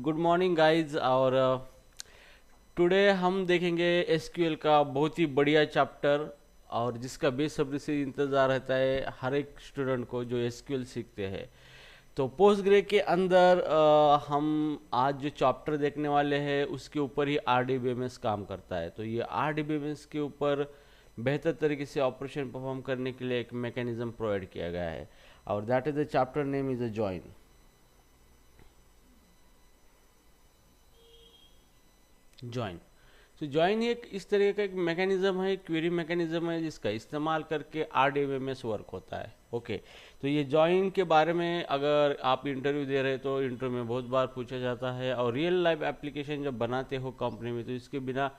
Good morning guys. और today हम देखेंगे एसक्यूएल का बहुत ही बढ़िया चैप्टर, और जिसका बेसब्री से इंतज़ार रहता है हर एक स्टूडेंट को जो एसक्यूएल सीखते हैं। तो पोस्ट ग्रे के अंदर हम आज जो चैप्टर देखने वाले हैं उसके ऊपर ही आरडीबीएमएस काम करता है। तो ये आरडीबीएमएस के ऊपर बेहतर तरीके से ऑपरेशन परफॉर्म करने के लिए एक मैकेनिज्म प्रोवाइड किया गया है, और that is the chapter name is a join. Join तो जॉइन एक इस तरह का एक मैकेनिज्म है, क्वेरी मैकेनिज्म है जिसका इस्तेमाल करके आरडीबीएमएस वर्क होता है। ओके, तो ये जॉइन के बारे में अगर आप इंटरव्यू दे रहे हो तो इंटरव्यू में बहुत बार पूछा जाता है, और रियल लाइफ एप्लीकेशन जब बनाते हो कंपनी में तो इसके बिना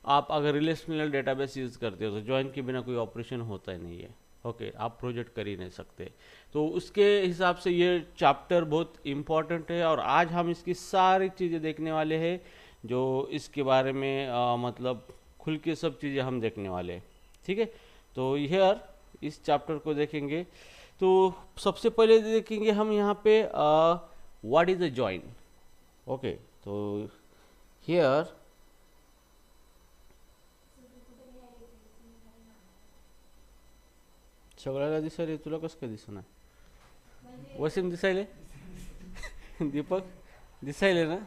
आप अगर रिलेशनल डेटाबेस यूज़ करते हो तो जॉइन के बिना कोई ऑपरेशन होता ही नहीं है। ओके, आप प्रोजेक्ट कर ही नहीं सकते। तो उसके हिसाब से ये चैप्टर बहुत इम्पॉर्टेंट है, और आज हम इसकी सारी चीज़ें देखने वाले हैं जो इसके बारे में मतलब खुल के सब चीज़ें हम देखने वाले हैं। ठीक है, तो हियर इस चैप्टर को देखेंगे तो सबसे पहले देखेंगे हम यहाँ पे what is a join. Okay, तो हियर सगळ्याला दिसायले, तुला कसं काय दिसना? वसीम दिसायले? दीपक दिसायले ना?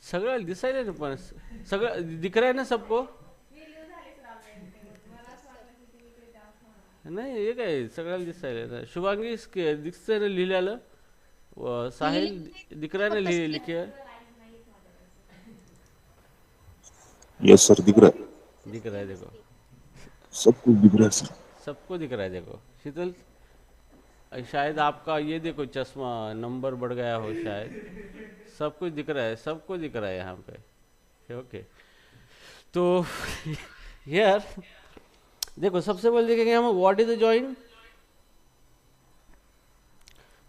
सगळं दिसायले ना, पण सगळं दिख रहा है ना सबको? नाही हे काय सगळ्याला दिसायले ना. शुभांगी दिसतंय ना लिहिलेलं? साहिल दिख रहा है ना लिखे? यस सर, दिख रहा है। दिख रहा है देखो, सब कुछ दिख रहा है सर। सबको दिख रहा है देखो। शीतल, शायद आपका ये देखो चश्मा नंबर बढ़ गया हो शायद। सब कुछ दिख रहा है, सबको दिख रहा है यहाँ पे। ओके, तो यार देखो सबसे पहले देखेंगे हम what is a join.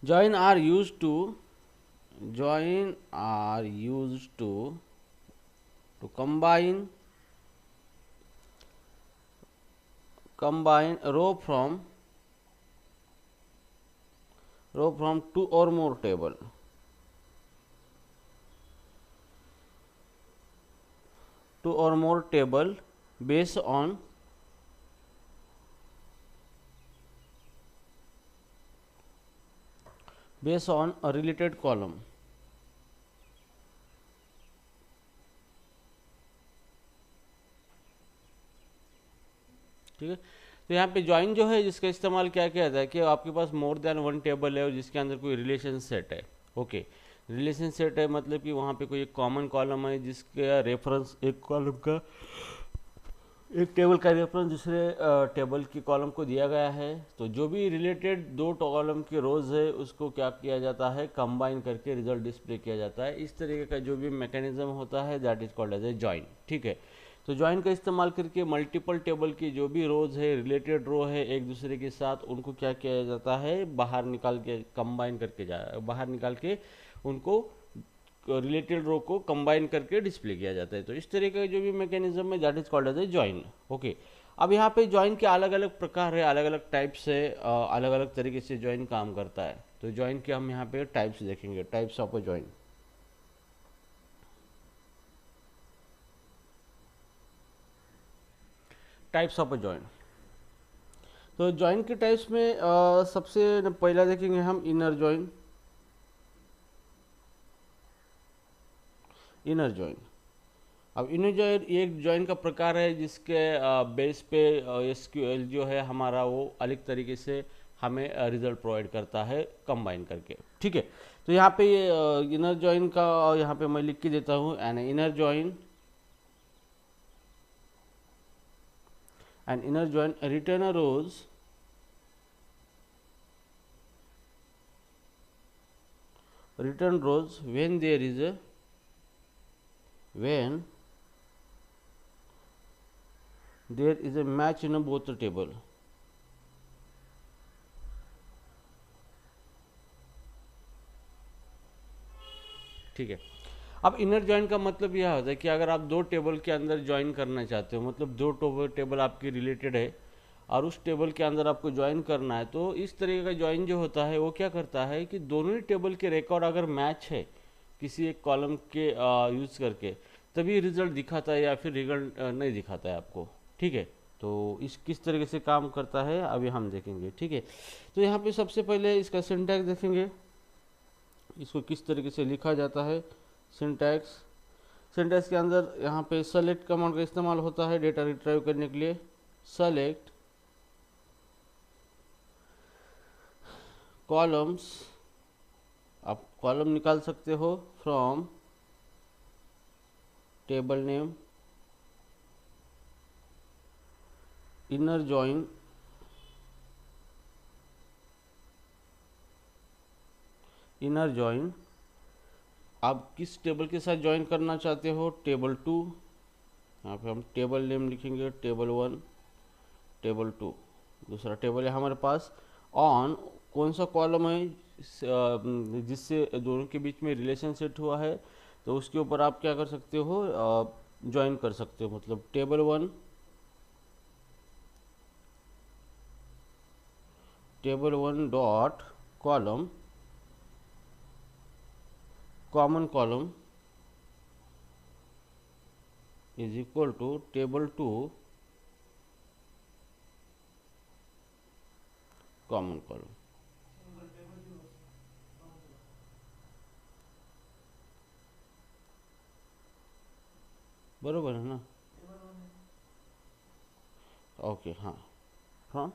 Join are use to join are used to combine row from two or more table based on a related column। ठीक है, तो यहाँ पे ज्वाइन जो है जिसका इस्तेमाल क्या किया जाता है कि आपके पास मोर देन वन टेबल है और जिसके अंदर कोई रिलेशन सेट है। ओके, रिलेशन सेट है मतलब कि वहाँ पे कोई एक कॉमन कॉलम है जिसके रेफरेंस एक कॉलम का, एक टेबल का रेफरेंस दूसरे टेबल की कॉलम को दिया गया है। तो जो भी रिलेटेड दो कॉलम के रोज है उसको क्या किया जाता है, कंबाइन करके रिजल्ट डिस्प्ले किया जाता है। इस तरीके का जो भी मैकेनिज्म होता है that is called as a join. ठीक है, तो जॉइन का इस्तेमाल करके मल्टीपल टेबल की जो भी रोज है, रिलेटेड रो है एक दूसरे के साथ, उनको क्या किया जाता है, बाहर निकाल के कंबाइन करके बाहर निकाल के उनको रिलेटेड रो को कंबाइन करके डिस्प्ले किया जाता है। तो इस तरीके का जो भी मैकेनिज्म है that is called as a join. Okay, अब यहाँ पे जॉइन के अलग अलग प्रकार है, अलग अलग टाइप्स है, अलग अलग तरीके से जॉइन काम करता है। तो जॉइन के हम यहाँ पे टाइप्स देखेंगे, types of a join. Types of a join, तो जॉइन के टाइप्स में सबसे पहला देखेंगे हम इनर जॉइन। इनर जॉइन, अब इनर जॉइन एक जॉइन का प्रकार है जिसके बेस पे एसक्यूएल जो है हमारा वो अलग तरीके से हमें रिजल्ट प्रोवाइड करता है कंबाइन करके। ठीक है, तो यहाँ पे इनर जॉइन का यहाँ पे मैं लिख के देता हूँ, an inner join return a rows when there is a match in both the table। ठीक है, अब इनर जॉइन का मतलब यह होता है कि अगर आप दो टेबल के अंदर ज्वाइन करना चाहते हो, मतलब दो टेबल आपकी रिलेटेड है और उस टेबल के अंदर आपको ज्वाइन करना है, तो इस तरीके का ज्वाइन जो होता है वो क्या करता है कि दोनों ही टेबल के रिकॉर्ड अगर मैच है किसी एक कॉलम के यूज़ करके, तभी रिजल्ट दिखाता है या फिर रिजल्ट नहीं दिखाता है आपको। ठीक है, तो इस किस तरीके से काम करता है अभी हम देखेंगे। ठीक है, तो यहाँ पे सबसे पहले इसका सिंटैक्स देखेंगे, इसको किस तरीके से लिखा जाता है। सिंटैक्स, सिंटैक्स के अंदर यहाँ पे सेलेक्ट कमांड का इस्तेमाल होता है डेटा रिट्राइव करने के लिए। सेलेक्ट कॉलम्स, आप कॉलम निकाल सकते हो from table name, inner join, inner join आप किस टेबल के साथ ज्वाइन करना चाहते हो, टेबल 2, यहाँ पे हम टेबल नेम लिखेंगे टेबल 1, टेबल 2, दूसरा टेबल है हमारे पास। ऑन कौन सा कॉलम है जिससे दोनों के बीच में रिलेशन सेट हुआ है, तो उसके ऊपर आप क्या कर सकते हो, ज्वाइन कर सकते हो। मतलब table 1, table 1 dot column, common column is equal to table 2 common column. बरोबर है ना? ओके, हाँ हाँ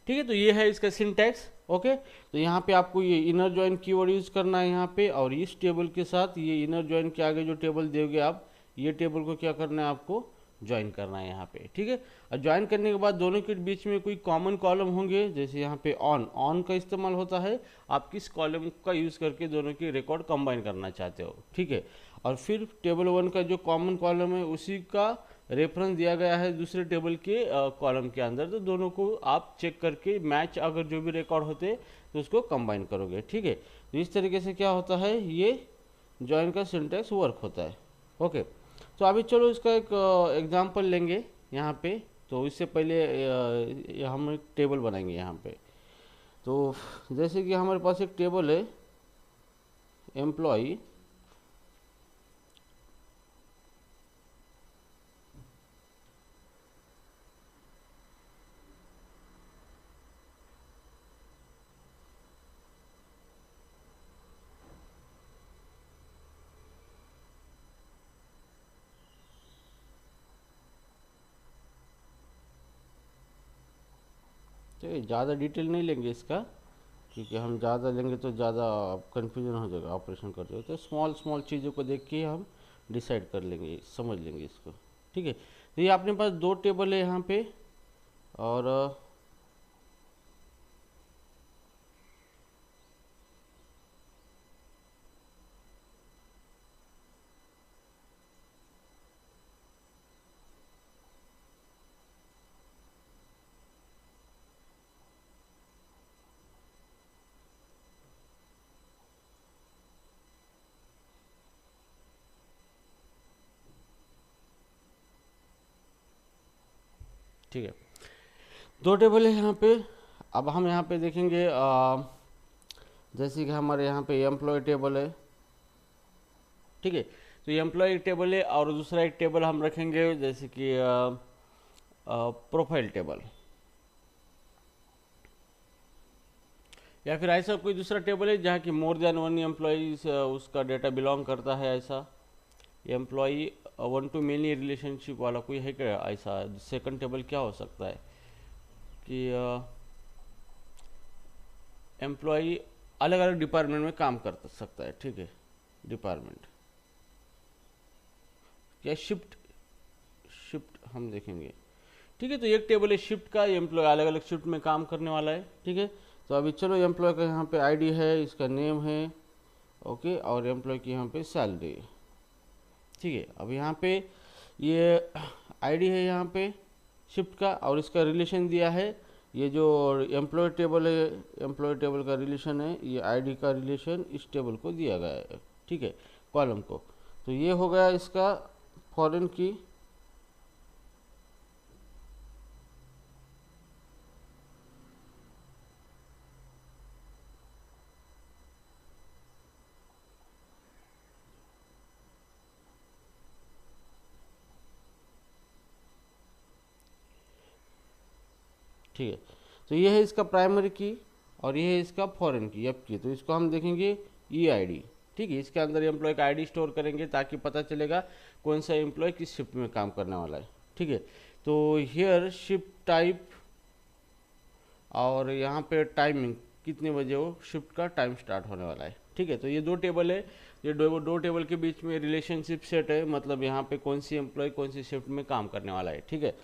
ठीक है, तो ये है इसका सिंटैक्स। ओके, तो यहाँ पे आपको ये इनर जॉइन कीवर्ड यूज़ करना है यहाँ पे, और इस टेबल के साथ ये इनर जॉइन के आगे जो टेबल दोगे आप, ये टेबल को क्या करना है, आपको ज्वाइन करना है यहाँ पे। ठीक है, और ज्वाइन करने के बाद दोनों के बीच में कोई कॉमन कॉलम होंगे, जैसे यहाँ पे ऑन, ऑन का इस्तेमाल होता है आप किस कॉलम का यूज़ करके दोनों के रिकॉर्ड कंबाइन करना चाहते हो। ठीक है, और फिर टेबल 1 का जो कॉमन कॉलम है उसी का रेफरेंस दिया गया है दूसरे टेबल के कॉलम के अंदर, तो दोनों को आप चेक करके मैच अगर जो भी रिकॉर्ड होते तो उसको कंबाइन करोगे। ठीक है, तो इस तरीके से क्या होता है, ये जॉइन का सिंटैक्स वर्क होता है। ओके, तो अभी चलो इसका एक एग्जांपल लेंगे यहाँ पे। तो इससे पहले हम एक टेबल बनाएंगे यहाँ पे। तो जैसे कि हमारे पास एक टेबल है एम्प्लॉई, तो ज़्यादा डिटेल नहीं लेंगे इसका, क्योंकि हम ज़्यादा लेंगे तो ज़्यादा कन्फ्यूजन हो जाएगा ऑपरेशन करते हुए। तो स्मॉल स्मॉल चीज़ों को देख के हम डिसाइड कर लेंगे, समझ लेंगे इसको। ठीक है, तो ये अपने पास दो टेबल है यहाँ पे, और ठीक है, दो टेबल है यहाँ पे। अब हम यहाँ पे देखेंगे जैसे कि हमारे यहाँ पे एम्प्लॉय टेबल है। ठीक है, तो ये एम्प्लॉय टेबल है, और दूसरा एक टेबल हम रखेंगे जैसे कि प्रोफाइल टेबल, या फिर ऐसा कोई दूसरा टेबल है जहाँ की मोर देन वन एम्प्लॉयज उसका डेटा बिलोंग करता है। ऐसा एम्प्लॉई 1 to मेनी रिलेशनशिप वाला कोई है क्या? ऐसा सेकंड टेबल क्या हो सकता है कि एम्प्लॉई अलग अलग डिपार्टमेंट में काम कर सकता है। ठीक है, डिपार्टमेंट या शिफ्ट, शिफ्ट हम देखेंगे। ठीक है, तो एक टेबल है शिफ्ट का, एम्प्लॉय अलग अलग शिफ्ट में काम करने वाला है। ठीक है, तो अभी चलो एम्प्लॉय का यहाँ पे आईडी है, इसका नेम है, ओके, और एम्प्लॉय की यहाँ पे सैलरी है। ठीक है, अब यहाँ पे ये आईडी है यहाँ पे शिफ्ट का, और इसका रिलेशन दिया है, ये जो एम्प्लॉय टेबल है, एम्प्लॉय टेबल का रिलेशन है, ये आईडी का रिलेशन इस टेबल को दिया गया है। ठीक है, कॉलम को। तो ये हो गया इसका फॉरेन की, ठीक है। तो ये है इसका प्राइमरी की और ये है इसका फॉरेन की, एफ की। तो इसको हम देखेंगे ई आई डी, ठीक है। इसके अंदर एम्प्लॉय का आईडी स्टोर करेंगे ताकि पता चलेगा कौन सा एम्प्लॉय किस शिफ्ट में काम करने वाला है, ठीक है। तो हियर शिफ्ट टाइप और यहाँ पे टाइमिंग, कितने बजे वो शिफ्ट का टाइम स्टार्ट होने वाला है, ठीक है। तो ये दो टेबल है, ये दो टेबल के बीच में रिलेशनशिप सेट है, मतलब यहाँ पे कौन सी एम्प्लॉय कौन सी शिफ्ट में काम करने वाला है, ठीक है।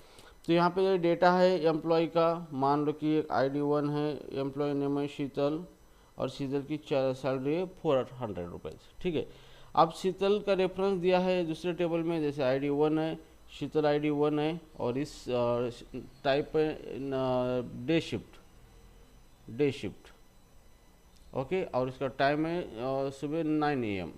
तो यहाँ पे डेटा है एम्प्लॉय का, मान लो कि एक ID1 है, एम्प्लॉय नेम है शीतल और शीतल की सैलरी है 400 रुपीज़, ठीक है। अब शीतल का रेफरेंस दिया है दूसरे टेबल में, जैसे ID1 है, शीतल ID1 है और इस टाइप है डे शिफ्ट, ओके। और इसका टाइम है सुबह 9 AM।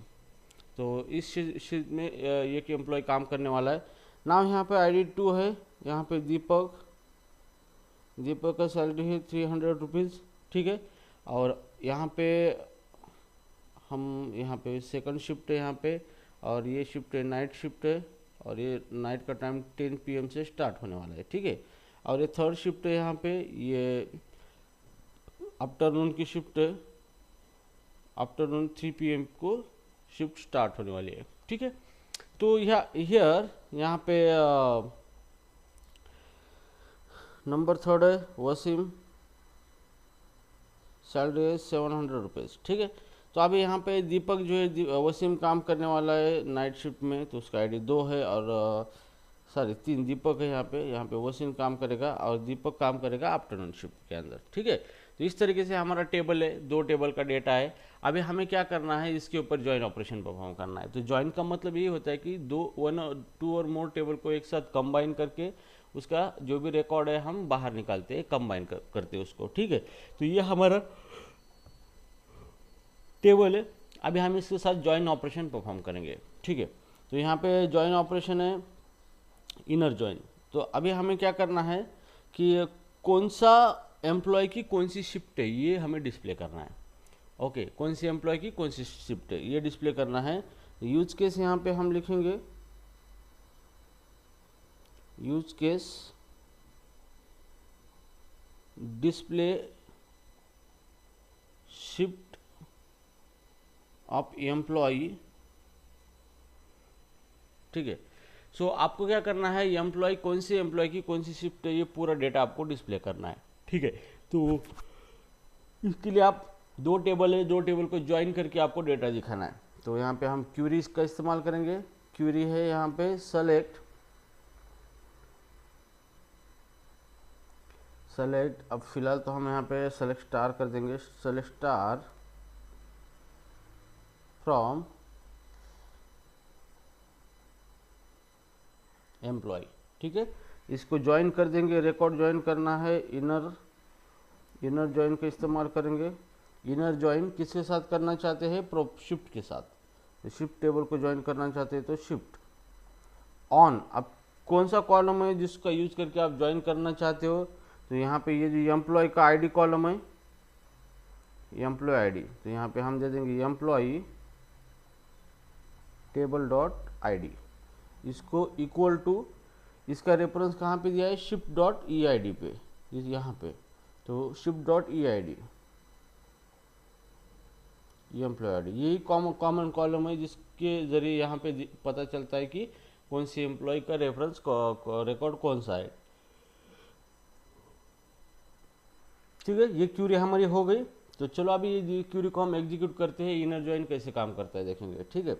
तो इस शिफ्ट में एक एम्प्लॉय काम करने वाला है। नाम यहाँ पे ID2 है, यहाँ पे दीपक का सैलरी है 300 रुपीज़, ठीक है। और यहाँ पे हम यहाँ पे सेकंड शिफ्ट है यहाँ पे, और ये शिफ्ट है नाइट शिफ्ट है, और ये नाइट का टाइम 10 PM से स्टार्ट होने वाला है, ठीक है। और ये थर्ड शिफ्ट है यहाँ पे, ये आफ्टरनून की शिफ्ट है, आफ्टरनून 3 PM को शिफ्ट स्टार्ट होने वाली है, ठीक है। तो यहाँ पे नंबर थर्ड है वसीम, सैलरी है 700 रुपीज़, ठीक है। तो अभी यहाँ पे दीपक जो है, वसीम काम करने वाला है नाइट शिफ्ट में, तो उसका ID 2 है, और सॉरी 3 दीपक है यहाँ पे वसीम काम करेगा और दीपक काम करेगा आफ्टरनून शिफ्ट के अंदर, ठीक है। तो इस तरीके से हमारा टेबल है, दो टेबल का डेटा है। अभी हमें क्या करना है, इसके ऊपर ज्वाइन ऑपरेशन परफॉर्म करना है। तो ज्वाइन का मतलब ये होता है कि टू और मोर टेबल को एक साथ कंबाइन करके उसका जो भी रिकॉर्ड है हम बाहर निकालते हैं, कंबाइन करते हैं उसको, ठीक है। तो ये हमारा टेबल है। अभी हम इसके साथ ज्वाइन ऑपरेशन परफॉर्म करेंगे, ठीक है। तो यहाँ पे ज्वाइन ऑपरेशन है इनर ज्वाइन। तो अभी हमें क्या करना है कि कौन सा एम्प्लॉय की कौन सी शिफ्ट है ये हमें डिस्प्ले करना है, ओके। कौन सी एम्प्लॉय की कौन सी शिफ्ट है ये डिस्प्ले करना है। यूज केस यहाँ पे हम लिखेंगे use case display shift of employee, ठीक है। सो आपको क्या करना है, एम्प्लॉय कौन सी एम्प्लॉय की कौन सी शिफ्ट है ये पूरा डेटा आपको डिस्प्ले करना है, ठीक है। तो इसके लिए आप दो टेबल को ज्वाइन करके आपको डेटा दिखाना है। तो यहाँ पे हम क्यूरीज का इस्तेमाल करेंगे। क्यूरी है यहाँ पे सेलेक्ट, अब फिलहाल तो हम यहाँ पे सेलेक्ट स्टार कर देंगे, सेलेक्ट स्टार फ्रॉम एम्प्लॉय, ठीक है। इसको ज्वाइन कर देंगे, रिकॉर्ड ज्वाइन करना है, इनर ज्वाइन का इस्तेमाल करेंगे। इनर ज्वाइन किसके साथ करना चाहते हैं, शिफ्ट के साथ। शिफ्ट टेबल को ज्वाइन करना चाहते हैं तो शिफ्ट ऑन। अब कौन सा कॉलम है जिसका यूज करके आप ज्वाइन करना चाहते हो, तो यहाँ पे ये जो एम्प्लॉय का आईडी कॉलम है, एम्प्लॉय आईडी, तो यहाँ पे हम दे देंगे एम्प्लॉय टेबल डॉट आईडी। इसको इक्वल टू, इसका रेफरेंस कहाँ पे दिया है, shift dot E I D पे, यहाँ पे। तो shift dot E I D, ये एम्प्लॉय आईडी, यही कॉमन कॉलम है जिसके जरिए यहाँ पे पता चलता है कि कौन सी एम्प्लॉय का रेफरेंस रिकॉर्ड कौन सा है, ठीक है। ये क्यूरी हमारी हो गई। तो चलो अभी ये क्यूरी को हम एग्जीक्यूट करते हैं, इनर ज्वाइन कैसे काम करता है देखेंगे, ठीक है।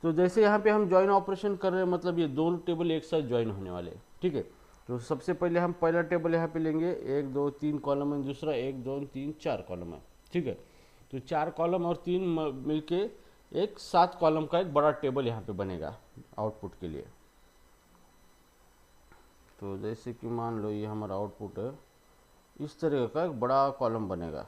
तो जैसे यहाँ पे हम ज्वाइन ऑपरेशन कर रहे हैं, मतलब ये दोनों टेबल एक साथ ज्वाइन होने वाले हैं, ठीक है। तो सबसे पहले हम पहला टेबल यहाँ पे लेंगे, 1 2 3 कॉलम है, दूसरा 1 2 3 4 कॉलम है, ठीक है। तो 4 कॉलम और 3 मिलके एक 7 कॉलम का एक बड़ा टेबल यहाँ पे बनेगा आउटपुट के लिए। तो जैसे कि मान लो ये हमारा आउटपुट है, इस तरह का एक बड़ा कॉलम बनेगा,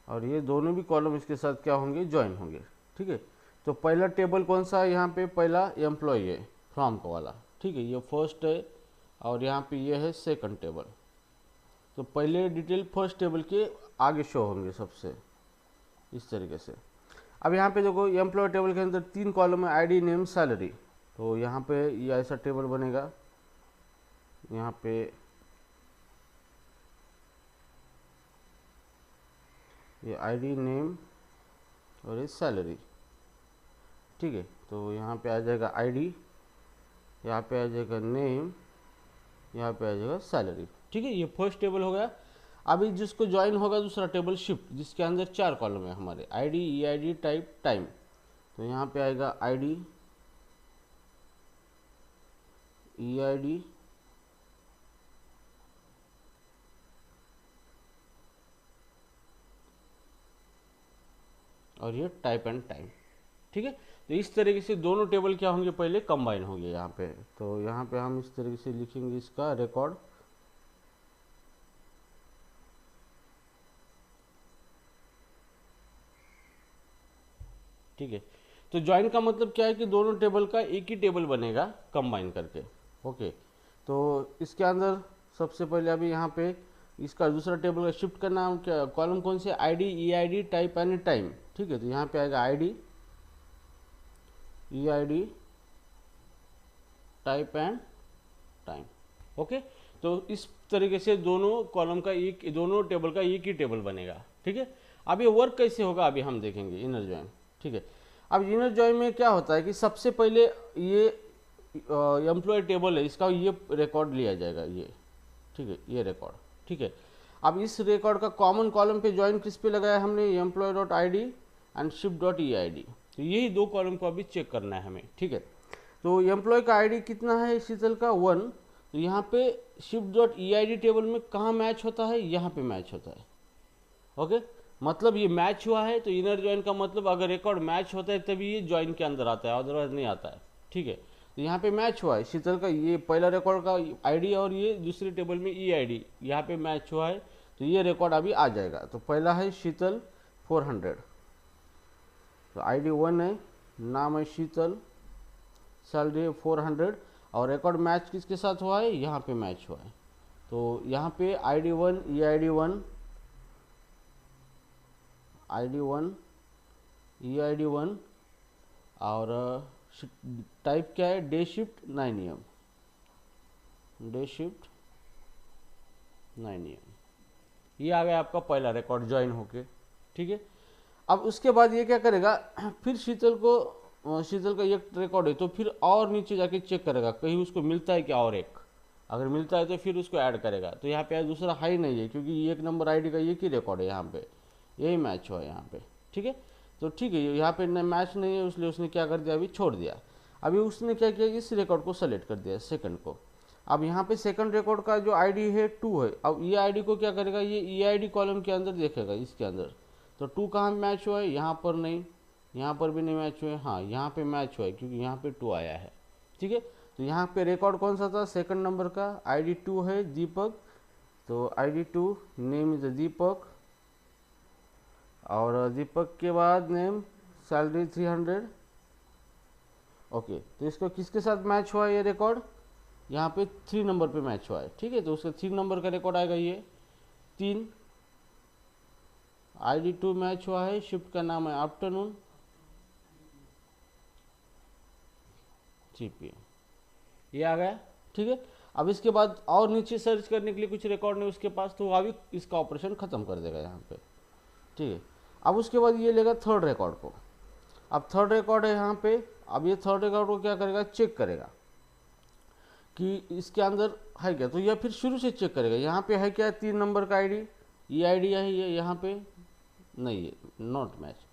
और ये दोनों भी कॉलम इसके साथ क्या होंगे, ज्वाइन होंगे, ठीक है। तो पहला टेबल कौन सा है, यहाँ पे पहला एम्प्लॉय है फ्रॉम का वाला, ठीक है, ये फर्स्ट है, और यहाँ पे ये है सेकंड टेबल। तो पहले डिटेल फर्स्ट टेबल के आगे शो होंगे सबसे, इस तरीके से। अब यहाँ पे देखो एम्प्लॉय टेबल के अंदर 3 कॉलम है, आईडी नेम सैलरी। तो यहाँ पे ये ऐसा टेबल बनेगा, यहाँ पे ये आईडी नेम और ये सैलरी, ठीक है। तो यहाँ पे आ जाएगा आईडी, यहाँ पे आ जाएगा नेम, यहाँ पे आ जाएगा सैलरी, ठीक है। ये फर्स्ट टेबल हो गया। अभी जिसको ज्वाइन होगा दूसरा टेबल शिफ्ट, जिसके अंदर 4 कॉलम है हमारे, आईडी, ईआईडी, टाइप, टाइम। तो यहाँ पे आएगा आईडी, ईआईडी, और ये टाइप एंड टाइम, ठीक है। तो इस तरीके से दोनों टेबल क्या होंगे, पहले कंबाइन होंगे यहाँ पे। तो यहाँ पे हम इस तरीके से लिखेंगे इसका रिकॉर्ड, ठीक है। तो ज्वाइन का मतलब क्या है कि दोनों टेबल का एक ही टेबल बनेगा कंबाइन करके, ओके। तो इसके अंदर सबसे पहले अभी यहाँ पे इसका दूसरा टेबल का शिफ्ट करना, क्या कॉलम कौन से, ID, EID, type and time, ठीक है। तो यहाँ पे आएगा ID, EID, type and time, okay. तो इस तरीके से दोनों कॉलम का एक, दोनों टेबल का एक ही टेबल बनेगा, ठीक है। अब ये वर्क कैसे होगा अभी हम देखेंगे, इनर जॉइन, ठीक है। अब इनर जॉइन में क्या होता है कि सबसे पहले ये एम्प्लॉय टेबल है, इसका ये रिकॉर्ड लिया जाएगा, ये, ठीक है, ये रिकॉर्ड, ठीक है। अब इस रिकॉर्ड का कॉमन कॉलम पे ज्वाइन किस पे लगाया हमने, employ dot I D and shift dot E I D. तो यही दो कॉलम को अभी चेक करना है हमें, ठीक है। तो एम्प्लॉय का आईडी कितना है शीतल का, 1। तो यहाँ पे shift dot E I D table में कहाँ मैच होता है, यहाँ पे मैच होता है, ओके। मतलब ये मैच हुआ है, तो इनर ज्वाइन का मतलब अगर रिकॉर्ड मैच होता है तभी ये ज्वाइन के अंदर आता है, अदरवाइज नहीं आता है, ठीक है। तो यहाँ पे मैच हुआ है शीतल का, ये पहला रिकॉर्ड का आईडी और ये दूसरी टेबल में ई आई डी यहाँ पे मैच हुआ है, तो ये रिकॉर्ड अभी आ जाएगा। तो पहला है शीतल 400, तो आईडी 1 है, नाम है शीतल, सैलरी है 400, और रिकॉर्ड मैच किसके साथ हुआ है, यहाँ पे मैच हुआ है। तो यहाँ पे ID 1, E I D 1, ID 1, E I D 1, और टाइप क्या है, day shift 9 AM, day shift 9 AM। ये आ गया आपका पहला रिकॉर्ड ज्वाइन होके, ठीक है। अब उसके बाद ये क्या करेगा, फिर शीतल का एक रिकॉर्ड है, तो फिर और नीचे जाके चेक करेगा कहीं उसको मिलता है क्या, और एक अगर मिलता है तो फिर उसको ऐड करेगा। तो यहाँ पे दूसरा हाई नहीं है, क्योंकि एक नंबर आईडी का एक ही रिकॉर्ड है, यहाँ पे यही मैच हुआ है यहाँ पे, ठीक है। तो ठीक है, यहाँ पे मैच नहीं है, इसलिए उसने क्या कर दिया, अभी छोड़ दिया। अभी उसने क्या किया, इस रिकॉर्ड को सेलेक्ट कर दिया, सेकंड को। अब यहाँ पे सेकंड रिकॉर्ड का जो आईडी है 2 है। अब ये आईडी को क्या करेगा, ये ई आई डी कॉलम के अंदर देखेगा, इसके अंदर। तो 2 कहाँ मैच हुआ है, यहाँ पर नहीं, यहाँ पर भी नहीं मैच हुआ है, हाँ यहाँ पे मैच हुआ है क्योंकि यहाँ पे 2 आया है, ठीक है। तो यहाँ पे रिकॉर्ड कौन सा था, सेकंड नंबर का, आईडी 2 है, दीपक। तो आईडी 2, नेम इज दीपक, और दीपक के बाद नेम, सैलरी 300, ओके। तो इसको किसके साथ मैच हुआ है ये रिकॉर्ड, यहाँ पे 3 नंबर पे मैच हुआ है, ठीक है। तो उसका 3 नंबर का रिकॉर्ड आएगा, ये 3, आईडी 2 मैच हुआ है, शिफ्ट का नाम है आफ्टरनून, 3 PM, ये आ गया, ठीक है। अब इसके बाद और नीचे सर्च करने के लिए कुछ रिकॉर्ड नहीं उसके पास, तो अभी इसका ऑपरेशन खत्म कर देगा यहाँ पे, ठीक है। अब उसके बाद ये लेगा थर्ड रिकॉर्ड को। अब थर्ड रिकॉर्ड है यहाँ पे, अब ये थर्ड रिकॉर्ड को क्या करेगा, चेक करेगा कि इसके अंदर है क्या। तो यह फिर शुरू से चेक करेगा, यहाँ पे है क्या, 3 नंबर का आईडी, ये आईडी है, ये यहाँ पे नहीं है, नॉट मैच,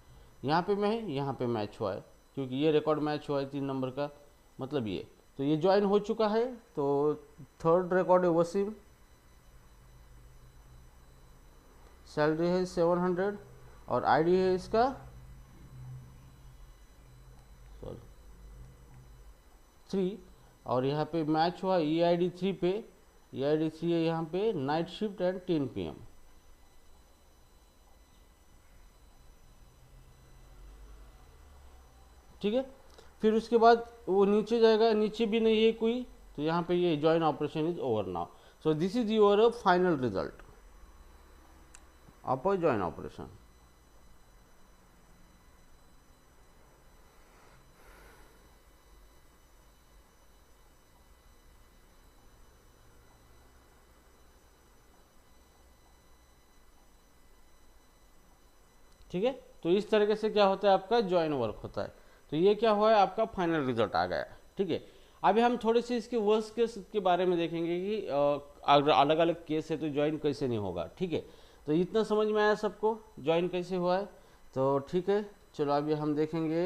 यहाँ पे में है, यहाँ पे मैच हुआ है, क्योंकि ये रिकॉर्ड मैच हुआ है 3 नंबर का, मतलब ये। तो ये ज्वाइन हो चुका है। तो थर्ड रिकॉर्ड है वसीम, सैलरी है 700, और आईडी है इसका, सॉरी 3, और यहाँ पे मैच हुआ ई आई डी 3 पे, ई आई डी 3 है यहाँ पे, नाइट शिफ्ट एंड 10 PM, ठीक है। फिर उसके बाद वो नीचे जाएगा, नीचे भी नहीं है कोई, तो यहाँ पे ये join operation is over now. So this is your final result of join operation. ठीक है। तो इस तरीके से क्या होता है, आपका ज्वाइन वर्क होता है। तो ये क्या हुआ है, आपका फाइनल रिजल्ट आ गया है। ठीक है, अभी हम थोड़ी सी इसके वर्स्ट केस के बारे में देखेंगे कि अगर अलग अलग केस है तो ज्वाइन कैसे नहीं होगा। ठीक है, तो इतना समझ में आया सबको ज्वाइन कैसे हुआ है। तो ठीक है, चलो अभी हम देखेंगे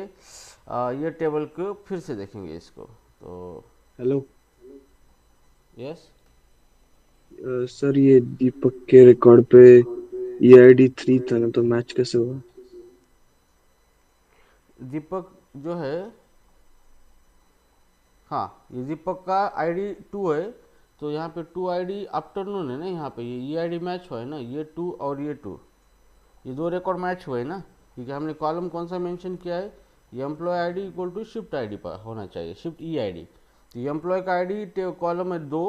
ये टेबल को फिर से देखेंगे इसको। तो हेलो यस, सर, ये दीपक के रिकॉर्ड पे EID 3 था ना, तो मैच कैसे हुआ? दीपक जो है, हाँ ये दीपक का आईडी 2 है। तो यहाँ पे 2 आईडी आफ्टरनून है ना, यहाँ पे ये आईडी मैच हुआ है ना, ये 2 और ये 2, ये दो रिकॉर्ड मैच हुए ना, क्योंकि हमने कॉलम कौन सा मेंशन किया है, ये employee ID equal to shift ID पर होना चाहिए, शिफ्ट ई आईडी। तो ये एम्प्लॉय का आईडी कॉलम है 2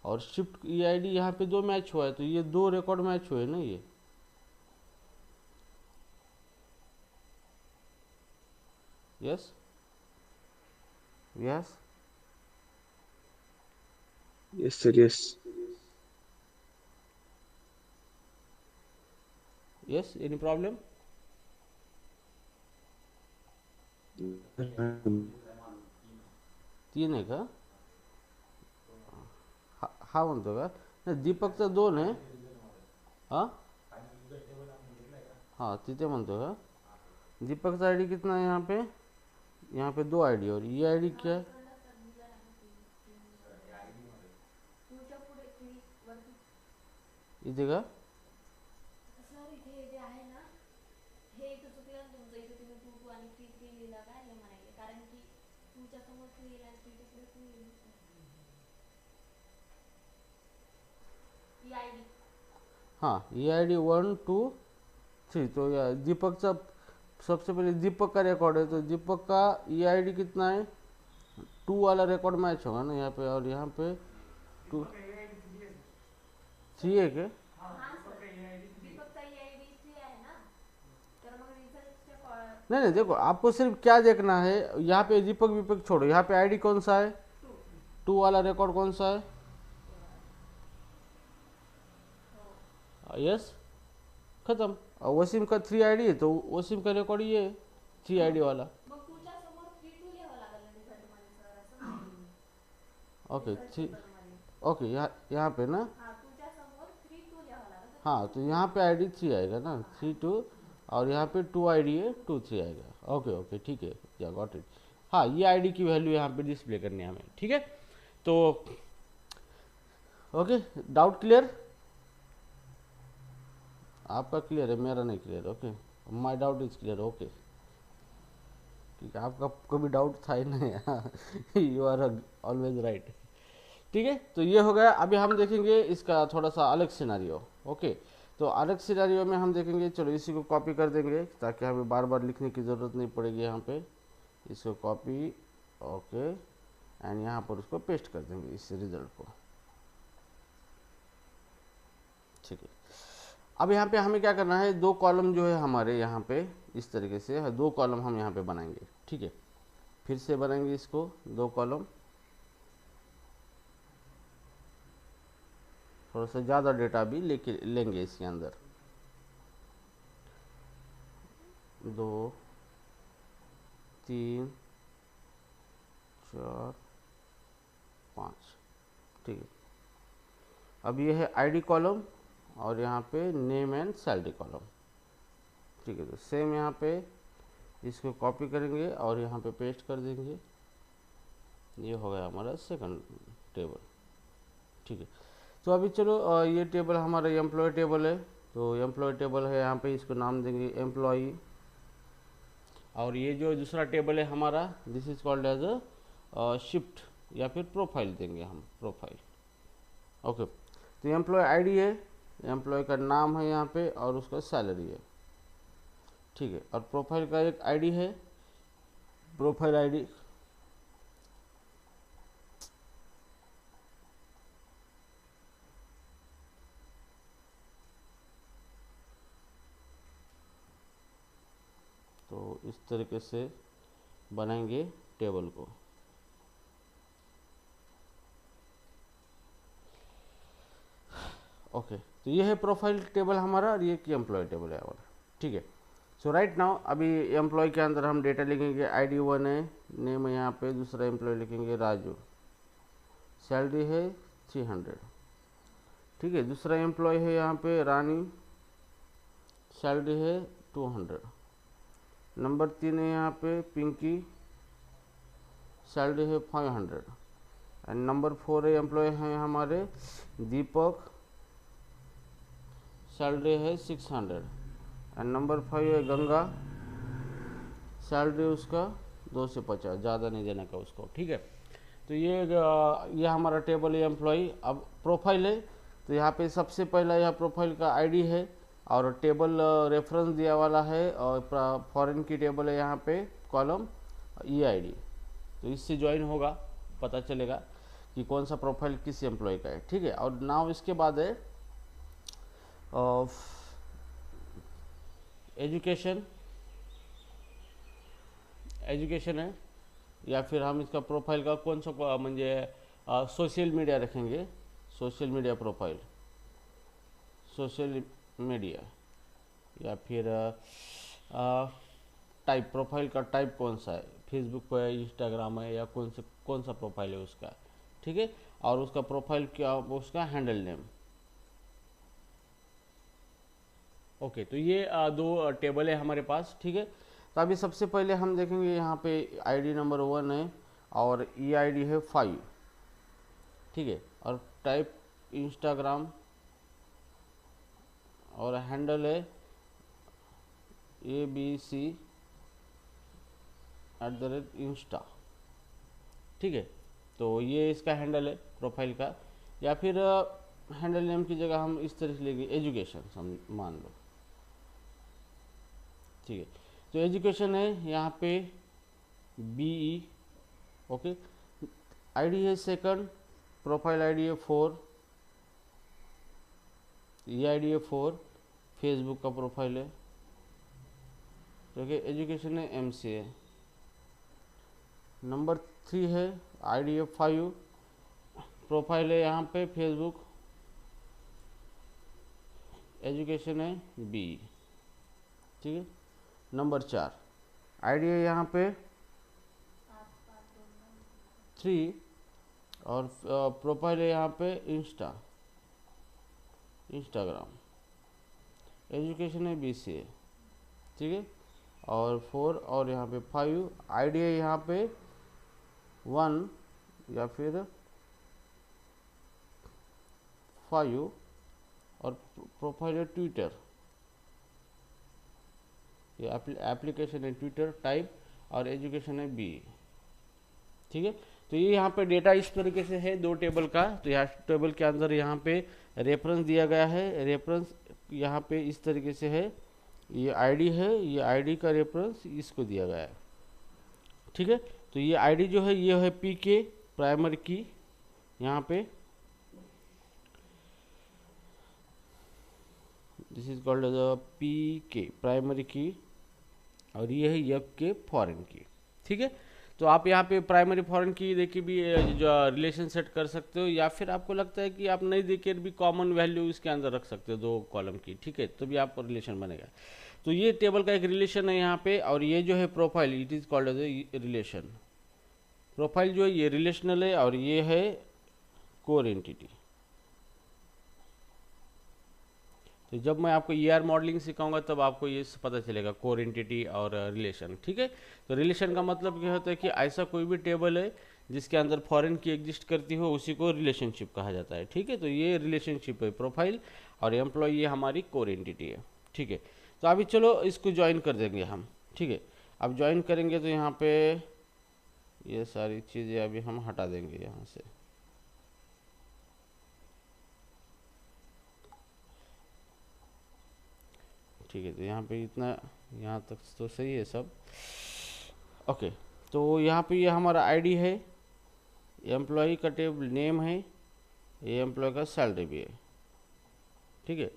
और शिफ्ट ई आईडी यहाँ पे 2 मैच हुआ है, तो ये 2 रिकॉर्ड मैच हुए ना ये। Yes yes yes sir, yes. Yes, any problem? तीन आहे का? हा म्हणतो का? नाही, दीपकचा 2 आहे. हां हाँ, तिथे म्हणतो का? दीपक का आईडी कितना है यहाँ पे? यहाँ पे 2 आईडी और ये आईडी क्या है? इथे का? सर इथे जे आहे ना, हे इथं चुकलं ना तुमचं. इथे तुम्ही 2 आणि 3 लिहिला का हे म्हणाले, कारण की तुमच्या समोर 3 येईल आणि 3 पुढे 2 येईल. ही आयडी हाँ, ये आईडी 1 2 3। तो दीपक का सबसे पहले दीपक का रिकॉर्ड है, तो दीपक का ये आईडी कितना है? 2 वाला रिकॉर्ड मैच होगा ना यहाँ पे, और यहाँ पे 2 3 है क्या? दीपकचा ही आयडी 3 आहे ना, तर मग रिझल्टच्या नहीं नहीं, देखो आपको सिर्फ क्या देखना है, यहाँ पे दीपक विपक छोड़ो, यहाँ पे आईडी कौन सा है? 2 वाला रिकॉर्ड कौन सा है? यस, खत्म। और वसीम का 3 आईडी है, तो वसीम का रिकॉर्ड ये है 3 आईडी वाला। मग तुझ्या समोर 3 2 लिहावं लागेल ना रिझल्टमध्ये सर, असं नाही. ओके 3, पेपरमध्ये ओके यहाँ पे ना, हां, तुझ्या समोर 3 2 लिहावं लागेल. हाँ तो यहाँ पे आईडी 3 आएगा ना, 3 2, और यहाँ पे 2 आईडी है 2 3 आएगा। ओके ओके ठीक है, या गॉट इट। हाँ, ये आईडी की वैल्यू यहाँ पे डिस्प्ले करनी है हमें। ठीक है, तो ओके, डाउट क्लियर? आपका क्लियर है, मेरा नहीं clear. Okay, my doubt is clear. Okay, ठीक है, आपका कभी डाउट था ही नहीं। You are always right. ठीक है, तो ये हो गया। अभी हम देखेंगे इसका थोड़ा सा अलग सिनारियो। ओके, तो अलग सिनारियो में हम देखेंगे, चलो इसी को कॉपी कर देंगे ताकि हमें बार बार लिखने की ज़रूरत नहीं पड़ेगी। यहाँ पे इसको कॉपी, ओके, एंड यहाँ पर उसको पेस्ट कर देंगे इस रिजल्ट को। ठीक है, अब यहाँ पे हमें क्या करना है, 2 कॉलम जो है हमारे यहाँ पे इस तरीके से 2 कॉलम हम यहाँ पे बनाएंगे। ठीक है, फिर से बनाएंगे इसको 2 कॉलम, थोड़ा सा ज़्यादा डेटा भी लेंगे इसके अंदर। 2 3 4 5। ठीक है, अब ये है आईडी कॉलम और यहाँ पे नेम एंड सैलरी कॉलम। ठीक है, तो सेम यहाँ पे इसको कॉपी करेंगे और यहाँ पे पेस्ट कर देंगे। ये हो गया हमारा सेकंड टेबल। ठीक है, तो अभी चलो ये टेबल हमारा एम्प्लॉय टेबल है, तो एम्प्लॉय टेबल है, यहाँ पे इसको नाम देंगे एम्प्लॉई। और ये जो दूसरा टेबल है हमारा, this is called as a shift, या फिर प्रोफाइल देंगे हम, प्रोफाइल। ओके, तो एम्प्लॉय आईडी है, एम्प्लॉय का नाम है यहाँ पे, और उसका सैलरी है। ठीक है, और प्रोफाइल का एक आईडी है, प्रोफाइल आईडी। तो इस तरीके से बनाएंगे टेबल को। ओके, तो ये है प्रोफाइल टेबल हमारा, और ये की एम्प्लॉय टेबल है हमारा। ठीक है, सो राइट नाउ अभी एम्प्लॉय के अंदर हम डेटा लिखेंगे, ID 1 है, नेम है यहाँ पे, दूसरा एम्प्लॉय लिखेंगे राजू, सैलरी है 300, ठीक है। दूसरा एम्प्लॉय है यहाँ पे रानी, सैलरी है 200। नंबर 3 है यहाँ पे पिंकी, सैलरी है 500। एंड नंबर 4 है एम्प्लॉय हैं हमारे दीपक, सैलरी है 600। एंड नंबर 5 है गंगा, सैलरी उसका 2 से 50, ज़्यादा नहीं देने का उसको, ठीक है। तो ये हमारा टेबल है एम्प्लॉय। अब प्रोफाइल है, तो यहाँ पे सबसे पहला यह प्रोफाइल का ID है और टेबल रेफरेंस दिया वाला है, और फॉरेन की टेबल है यहाँ पे कॉलम EID। तो इससे ज्वाइन होगा, पता चलेगा कि कौन सा प्रोफाइल किस एम्प्लॉय का है, ठीक है। और नाउ इसके बाद है एजुकेशन है, या फिर हम इसका प्रोफाइल का कौन सा म्हणजे सोशल मीडिया रखेंगे, social media profile, social media, या फिर टाइप, प्रोफाइल का टाइप कौन सा है, फेसबुक पर है, इंस्टाग्राम है, या कौन सा प्रोफाइल है उसका, ठीक है। और उसका प्रोफाइल क्या, उसका हैंडल नेम। ओके, तो ये दो टेबल है हमारे पास, ठीक है। तो अभी सबसे पहले हम देखेंगे यहाँ पे ID नंबर 1 है और EID है 5, ठीक है। और टाइप इंस्टाग्राम, और हैंडल है ABC@insta, ठीक है। तो ये इसका हैंडल है प्रोफाइल का। या फिर हैंडल नेम की जगह हम इस तरह से लेंगे एजुकेशन, मान लो, ठीक है। तो एजुकेशन है यहाँ पे BE, ओके। ID है सेकंड, प्रोफाइल ID है 4, EID है 4, फेसबुक का प्रोफाइल है, ठीक है। एजुकेशन है MCA। नंबर 3 है ID है 5, प्रोफाइल है यहाँ पे फेसबुक, एजुकेशन है BE, ठीक है। नंबर 4 ID है यहाँ पे 3, और प्रोफाइल है यहाँ पे इंस्टाग्राम, एजुकेशन है BCA, ठीक है। और 4 और यहाँ पे 5, ID है यहाँ पे 1 या फिर 5, और प्रोफाइल है ट्विटर, ये एप्लीकेशन है ट्विटर, टाइप, और एजुकेशन है BE, ठीक है। तो ये यहाँ पे डेटा इस तरीके से है दो टेबल का। तो यहाँ टेबल के अंदर यहाँ पे रेफरेंस दिया गया है, रेफरेंस यहाँ पे इस तरीके से है, ये ID है, ये ID का रेफरेंस इसको दिया गया है, ठीक है। तो ये ID जो है ये है PK प्राइमरी की, यहाँ पे this is called as PK primary key, और ये है FK फॉरेन की, ठीक है। तो आप यहाँ पे प्राइमरी फॉरेन की देखिए भी जो रिलेशन सेट कर सकते हो, या फिर आपको लगता है कि आप नहीं देखे भी कॉमन वैल्यू इसके अंदर रख सकते हो 2 कॉलम की, ठीक है। तो भी आपको रिलेशन बनेगा। तो ये टेबल का एक रिलेशन है यहाँ पे, और ये जो है profile, it is called as relation. Profile जो है ये रिलेशनल है, और ये है कोर एंटिटी। तो जब मैं आपको ER मॉडलिंग सिखाऊंगा तब आपको ये पता चलेगा कोर एंटिटी और रिलेशन, ठीक है। तो रिलेशन का मतलब क्या होता है कि ऐसा कोई भी टेबल है जिसके अंदर फॉरेन की एग्जिस्ट करती हो, उसी को रिलेशनशिप कहा जाता है, ठीक है। तो ये रिलेशनशिप है प्रोफाइल, और एम्प्लॉय ये हमारी कोर एंटिटी है, ठीक है। तो अभी चलो इसको ज्वाइन कर देंगे हम, ठीक है। अब ज्वाइन करेंगे तो यहाँ पे ये सारी चीज़ें अभी हम हटा देंगे यहाँ से, ठीक है। तो यहाँ पे इतना, यहाँ तक तो सही है सब, ओके। तो यहाँ पे ये हमारा ID है, एम्प्लॉय का टेबल नेम है, ये एम्प्लॉय का सैलरी भी है, ठीक है।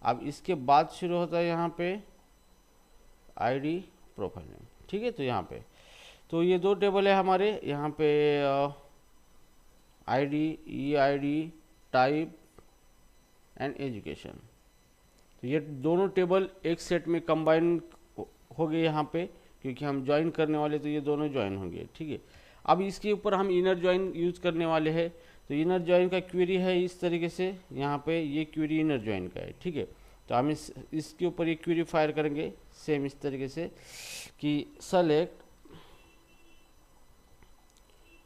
अब इसके बाद शुरू होता है यहाँ पे ID प्रोफाइल नेम, ठीक है। तो यहाँ पे तो ये 2 टेबल है हमारे, यहाँ पे ID, EID, type and education. तो ये दोनों टेबल एक सेट में कंबाइन हो गए यहाँ पे, क्योंकि हम ज्वाइन करने वाले तो ये दोनों ज्वाइन होंगे, ठीक है। अब इसके ऊपर हम इनर ज्वाइन यूज़ करने वाले हैं, तो इनर ज्वाइन का क्वेरी है इस तरीके से, यहाँ पे ये क्वेरी इनर ज्वाइन का है, ठीक है। तो हम इसके ऊपर ये क्वेरी फायर करेंगे सेम इस तरीके से कि select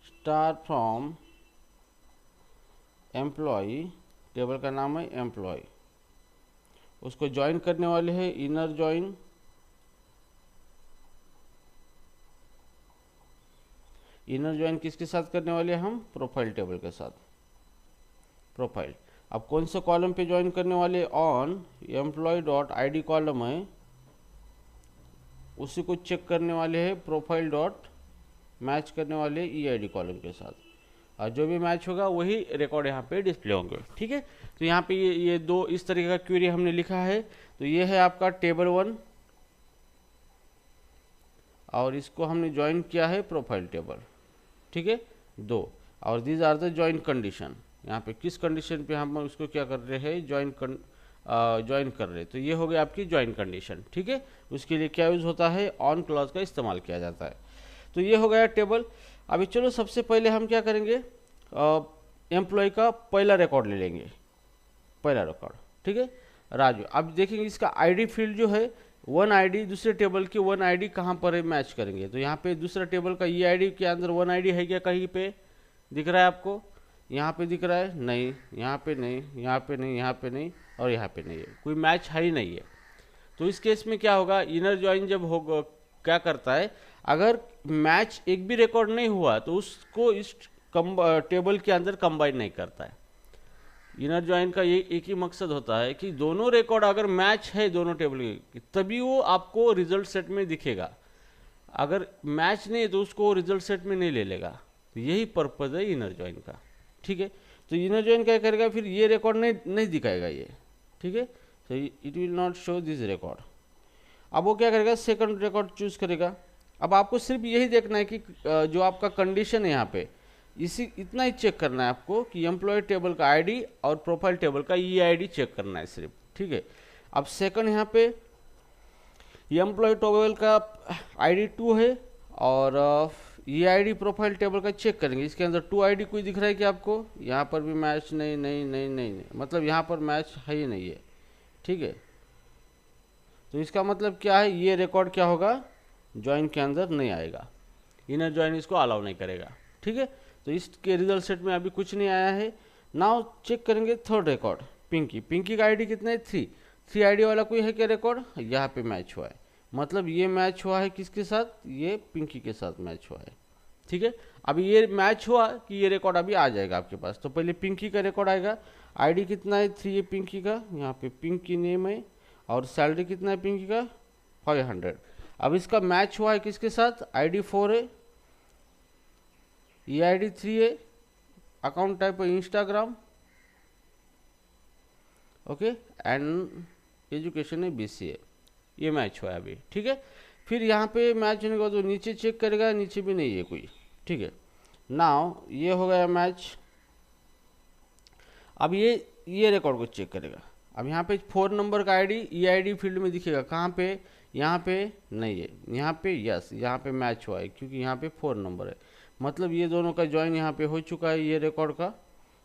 star from employ, table का नाम है एम्प्लॉय, उसको ज्वाइन करने वाले हैं इनर ज्वाइन, इनर ज्वाइन किसके साथ करने वाले हैं हम, प्रोफाइल टेबल के साथ, प्रोफाइल। अब कौन से कॉलम पे ज्वाइन करने वाले, on employ dot I column है उसी को चेक करने वाले हैं प्रोफाइल डॉट मैच करने वाले EID कॉलम के साथ, और जो भी मैच होगा वही रिकॉर्ड यहाँ पे डिस्प्ले होंगे, ठीक है। तो यहाँ पे ये दो इस तरीके का क्वेरी हमने लिखा है। तो ये है आपका टेबल 1 और इसको हमने ज्वाइन किया है प्रोफाइल टेबल, ठीक है, 2। और these are the join condition, यहाँ पे किस कंडीशन पे हम उसको क्या कर रहे हैं, ज्वाइन कर रहे हैं। तो ये हो गया आपकी ज्वाइन कंडीशन, ठीक है। उसके लिए क्या यूज़ होता है, ऑन क्लॉज का इस्तेमाल किया जाता है। तो ये हो गया टेबल। अभी चलो सबसे पहले हम क्या करेंगे, एम्प्लॉय का पहला रिकॉर्ड ले लेंगे, पहला रिकॉर्ड, ठीक है, राजू। अब देखेंगे इसका ID फील्ड जो है 1 ID, दूसरे टेबल की 1 ID कहाँ पर है, मैच करेंगे। तो यहाँ पे दूसरा टेबल का EID के अंदर 1 ID है क्या, कहीं पे दिख रहा है आपको, यहाँ पे दिख रहा है, नहीं, यहाँ पे नहीं, यहाँ पे नहीं, यहाँ पे नहीं, और यहाँ पे नहीं है, कोई मैच है ही नहीं है। तो इस केस में क्या होगा, इनर ज्वाइन जब होगा क्या करता है, अगर मैच एक भी रिकॉर्ड नहीं हुआ तो उसको इस टेबल के अंदर कंबाइन नहीं करता है। इनर ज्वाइन का ये एक ही मकसद होता है कि दोनों रिकॉर्ड अगर मैच है दोनों टेबल के, तभी वो आपको रिजल्ट सेट में दिखेगा, अगर मैच नहीं है तो उसको रिजल्ट सेट में नहीं ले लेगा। तो यही पर्पज़ है इनर ज्वाइन का, ठीक है। तो इनर ज्वाइन क्या करेगा, फिर ये रिकॉर्ड नहीं दिखाएगा ये, ठीक है। तो it will not show this record. अब वो क्या करेगा, सेकंड रिकॉर्ड चूज करेगा। अब आपको सिर्फ यही देखना है कि जो आपका कंडीशन है यहाँ पे, इतना ही चेक करना है आपको कि एम्प्लॉय टेबल का ID और प्रोफाइल टेबल का EID चेक करना है सिर्फ, ठीक है। अब सेकंड यहाँ पे एम्प्लॉय टेबल का ID 2 है और EID प्रोफाइल टेबल का चेक करेंगे, इसके अंदर 2 ID कोई दिख रहा है कि आपको, यहाँ पर भी मैच नहीं नहीं नहीं नहीं नहीं, मतलब यहाँ पर मैच है ही नहीं है, ठीक है। तो इसका मतलब क्या है, ये रिकॉर्ड क्या होगा, ज्वाइन के अंदर नहीं आएगा, इनर ज्वाइन इसको अलाउ नहीं करेगा, ठीक है। तो इसके रिजल्ट सेट में अभी कुछ नहीं आया है। नाउ चेक करेंगे थर्ड रिकॉर्ड, पिंकी का ID कितना है, 3 ID वाला कोई है क्या रिकॉर्ड, यहाँ पे मैच हुआ है, मतलब ये मैच हुआ है किसके साथ, ये पिंकी के साथ मैच हुआ है, ठीक है। अभी ये मैच हुआ कि ये रिकॉर्ड अभी आ जाएगा आपके पास। तो पहले पिंकी का रिकॉर्ड आएगा, ID कितना है, 3 है पिंकी का, यहाँ पे पिंकी नेम है, और सैलरी कितना है पिंकी का, 500। अब इसका मैच हुआ है किसके साथ, ID 4 है, EID 3 है, अकाउंट टाइप है इंस्टाग्राम, ओके, एंड एजुकेशन है BCA, ये मैच हुआ है अभी, ठीक है। फिर यहाँ पे मैच होने के बाद तो नीचे चेक करेगा, नीचे भी नहीं है कोई, ठीक है। नाउ ये हो गया मैच। अब ये रिकॉर्ड को चेक करेगा। अब यहाँ पे 4 नंबर का ID EID फील्ड में दिखेगा, कहाँ पे, यहाँ पे नहीं है, यहाँ पे यस, यहाँ पे मैच हुआ है क्योंकि यहाँ पे 4 नंबर है, मतलब ये दोनों का ज्वाइन यहाँ पे हो चुका है ये रिकॉर्ड का।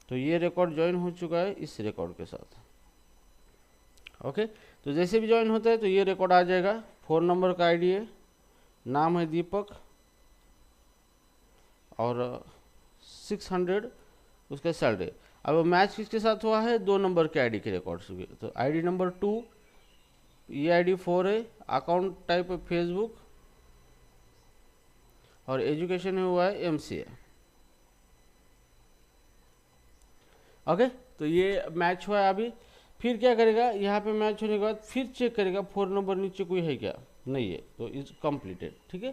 तो ये रिकॉर्ड ज्वाइन हो चुका है इस रिकॉर्ड के साथ, ओके। तो जैसे भी ज्वाइन होता है तो ये रिकॉर्ड आ जाएगा, 4 नंबर का ID है, नाम है दीपक, और 600 उसका सैलरी। अब मैच किसके साथ हुआ है, 2 नंबर के ID के रिकॉर्ड से। तो ID नंबर 2, EID 4 है, अकाउंट टाइप है फेसबुक, और एजुकेशन हुआ है MCA, ओके। तो ये मैच हुआ है अभी। फिर क्या करेगा, यहाँ पे मैच होने के बाद फिर चेक करेगा 4 नंबर नीचे कोई है क्या, नहीं है, तो इज कंप्लीटेड, ठीक है।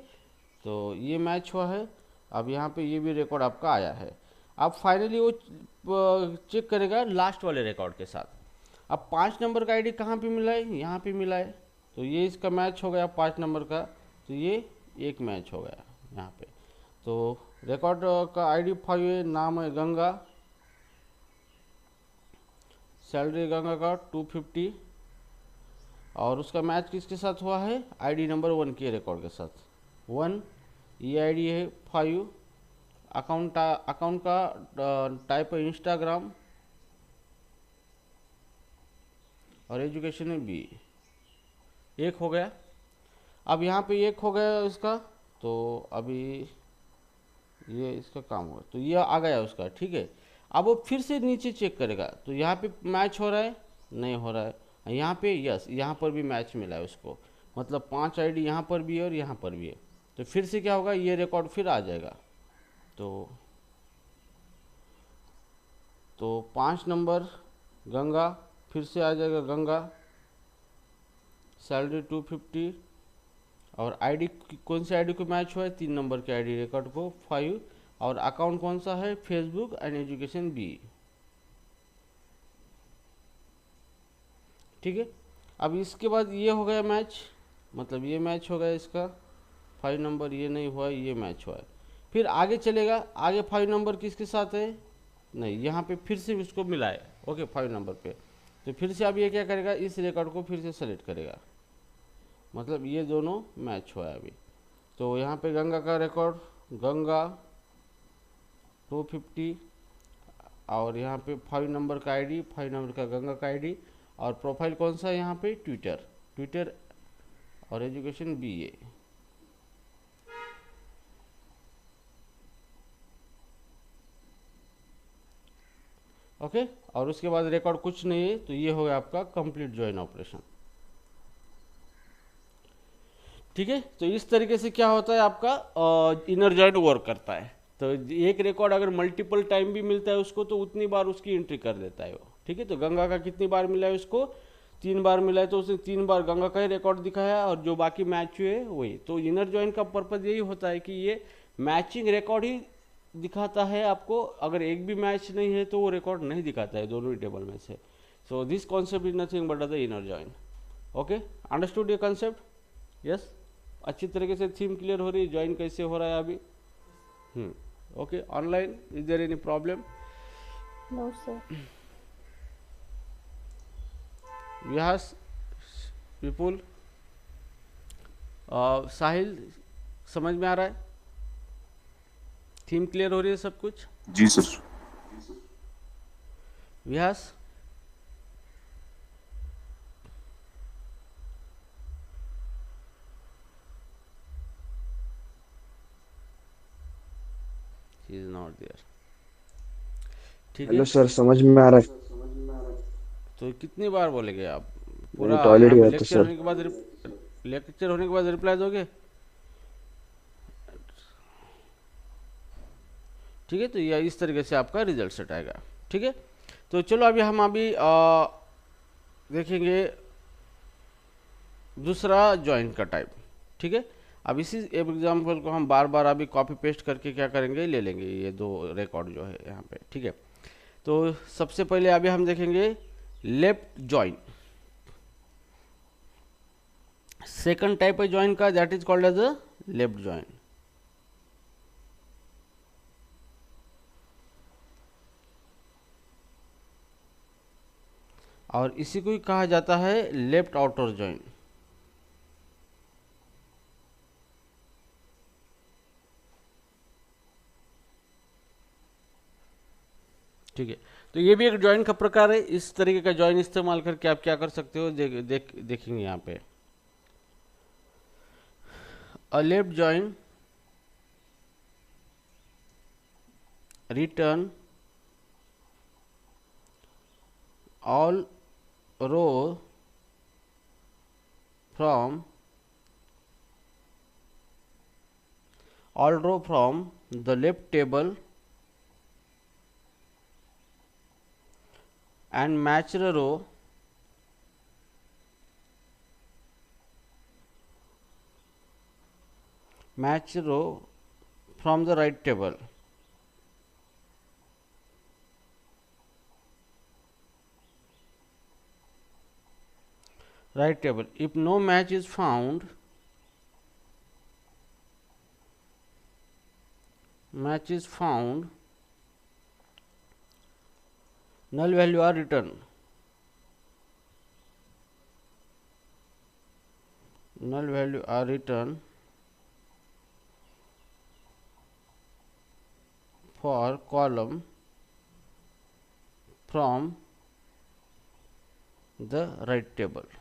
तो ये मैच हुआ है। अब यहाँ पे ये भी रिकॉर्ड आपका आया है। अब फाइनली वो चेक करेगा लास्ट वाले रिकॉर्ड के साथ। अब 5 नंबर का ID कहाँ पे मिला है, यहाँ पे मिला है, तो ये इसका मैच हो गया 5 नंबर का, तो ये एक मैच हो गया यहाँ पे। तो रिकॉर्ड का ID 5 है, नाम है गंगा, सैलरी गंगा का 250, और उसका मैच किसके साथ हुआ है, आईडी नंबर 1 के रिकॉर्ड के साथ। 1 ये आईडी है। 5 अकाउंट का टाइप है इंस्टाग्राम, और एजुकेशन में बी। एक हो गया। अब यहाँ पे एक हो गया इसका, तो अभी ये इसका काम हुआ, तो ये आ गया उसका, ठीक है। अब वो फिर से नीचे चेक करेगा, तो यहाँ पे मैच हो रहा है, नहीं हो रहा है। यहाँ पे यस, यहाँ पर भी मैच मिला है उसको, मतलब 5 आईडी यहाँ पर भी है और यहाँ पर भी है। तो फिर से क्या होगा, ये रिकॉर्ड फिर आ जाएगा। तो 5 नंबर गंगा, फिर से आ जाएगा गंगा, सैलरी 250, और आईडी कौन सी आईडी को मैच हुआ है, 3 नंबर के आईडी रिकॉर्ड को 5, और अकाउंट कौन सा है, फेसबुक एंड एजुकेशन बी, ठीक है। अब इसके बाद ये हो गया मैच, मतलब ये मैच हो गया इसका 5 नंबर, ये नहीं हुआ, ये मैच हुआ है। फिर आगे चलेगा, आगे 5 नंबर किसके साथ है, नहीं, यहाँ पे फिर से इसको मिला है, ओके 5 नंबर पे। तो फिर से अब ये क्या करेगा, इस रिकॉर्ड को फिर से सेलेक्ट करेगा, मतलब ये दोनों मैच हुआ है अभी। तो यहाँ पे गंगा का रिकॉर्ड, गंगा 250, और यहाँ पे 5 नंबर का आईडी, 5 नंबर का गंगा का आईडी, और प्रोफाइल कौन सा है यहाँ पे, ट्विटर और एजुकेशन बी ए। ओके, और उसके बाद रिकॉर्ड कुछ नहीं है, तो ये हो गया आपका कंप्लीट ज्वाइन ऑपरेशन, ठीक है। तो इस तरीके से क्या होता है, आपका इनर जॉइन वर्क करता है। तो एक रिकॉर्ड अगर मल्टीपल टाइम भी मिलता है उसको, तो उतनी बार उसकी एंट्री कर देता है वो, ठीक है। तो गंगा का कितनी बार मिला है उसको, 3 बार मिला है, तो उसने 3 बार गंगा का ही रिकॉर्ड दिखाया, और जो बाकी मैच हुए वही। तो इनर जॉइन का पर्पज़ यही होता है कि ये मैचिंग रिकॉर्ड ही दिखाता है आपको। अगर एक भी मैच नहीं है तो वो रिकॉर्ड नहीं दिखाता है दोनों ही टेबल में से। So this concept is nothing but the inner join. Okay, understood ये कॉन्सेप्ट? यस, अच्छी तरीके से थीम क्लियर हो रही है, ज्वाइन कैसे हो रहा है अभी? Okay, online is there any problem? No sir. Vihas, Vipul, Sahil, समझ में आ रहा है? थीम क्लियर हो रही है सब कुछ? जी sir. विहास? He is not there. ठीक है। हेलो सर, समझ में आ रहा है। तो कितनी बार बोलेंगे आप? मैं पूरा टॉयलेट गया था लेक्चर सर। होने के बाद लेक्चर होने के बाद रिप्लाई दोगे? ठीक है, तो ये इस तरीके से आपका रिजल्ट सेट आएगा, ठीक है। तो चलो अभी हम देखेंगे दूसरा ज्वाइन का टाइप, ठीक है। अब इसी एग्जाम्पल को हम बार बार अभी कॉपी पेस्ट करके क्या करेंगे, ले लेंगे ये 2 रिकॉर्ड जो है यहाँ पे, ठीक है। तो सबसे पहले अभी हम देखेंगे लेफ्ट ज्वाइन। सेकंड टाइप है ज्वाइन का, that is called as a left join. और इसी को ही कहा जाता है लेफ्ट आउटर ज्वाइन। ठीक है, तो ये भी एक ज्वाइन का प्रकार है। इस तरीके का ज्वाइन इस्तेमाल करके आप क्या कर सकते हो, देखेंगे यहाँ पे a left join return all row from the left table and match the row from the right table. Right table. If no match is found, null value are returned. null value are returned for column from the right table।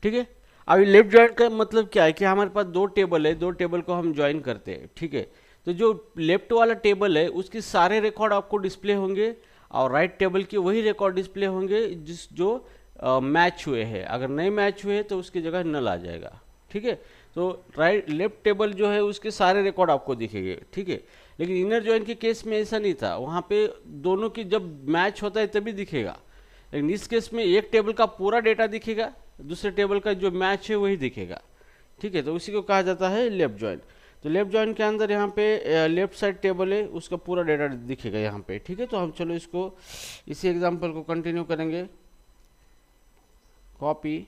ठीक है। अभी left join का मतलब क्या है कि हमारे पास दो टेबल है, दो टेबल को हम ज्वाइन करते हैं। ठीक है, तो जो लेफ्ट वाला टेबल है उसके सारे रिकॉर्ड आपको डिस्प्ले होंगे और राइट टेबल के वही रिकॉर्ड डिस्प्ले होंगे जो मैच हुए हैं। अगर नहीं मैच हुए तो उसकी जगह नल आ जाएगा। ठीक है, तो राइट लेफ्ट टेबल जो है उसके सारे रिकॉर्ड आपको दिखेंगे। ठीक है, लेकिन इनर ज्वाइन के केस में ऐसा नहीं था, वहाँ पे दोनों की जब मैच होता है तभी दिखेगा। लेकिन इस केस में एक टेबल का पूरा डेटा दिखेगा, दूसरे टेबल का जो मैच है वही दिखेगा। ठीक है, तो उसी को कहा जाता है लेफ्ट ज्वाइन। तो लेफ्ट ज्वाइन के अंदर यहाँ पे लेफ्ट साइड टेबल है, उसका पूरा डेटा दिखेगा यहाँ पे। ठीक है, तो हम चलो इसको इसी एग्जांपल को कंटिन्यू करेंगे। कॉपी,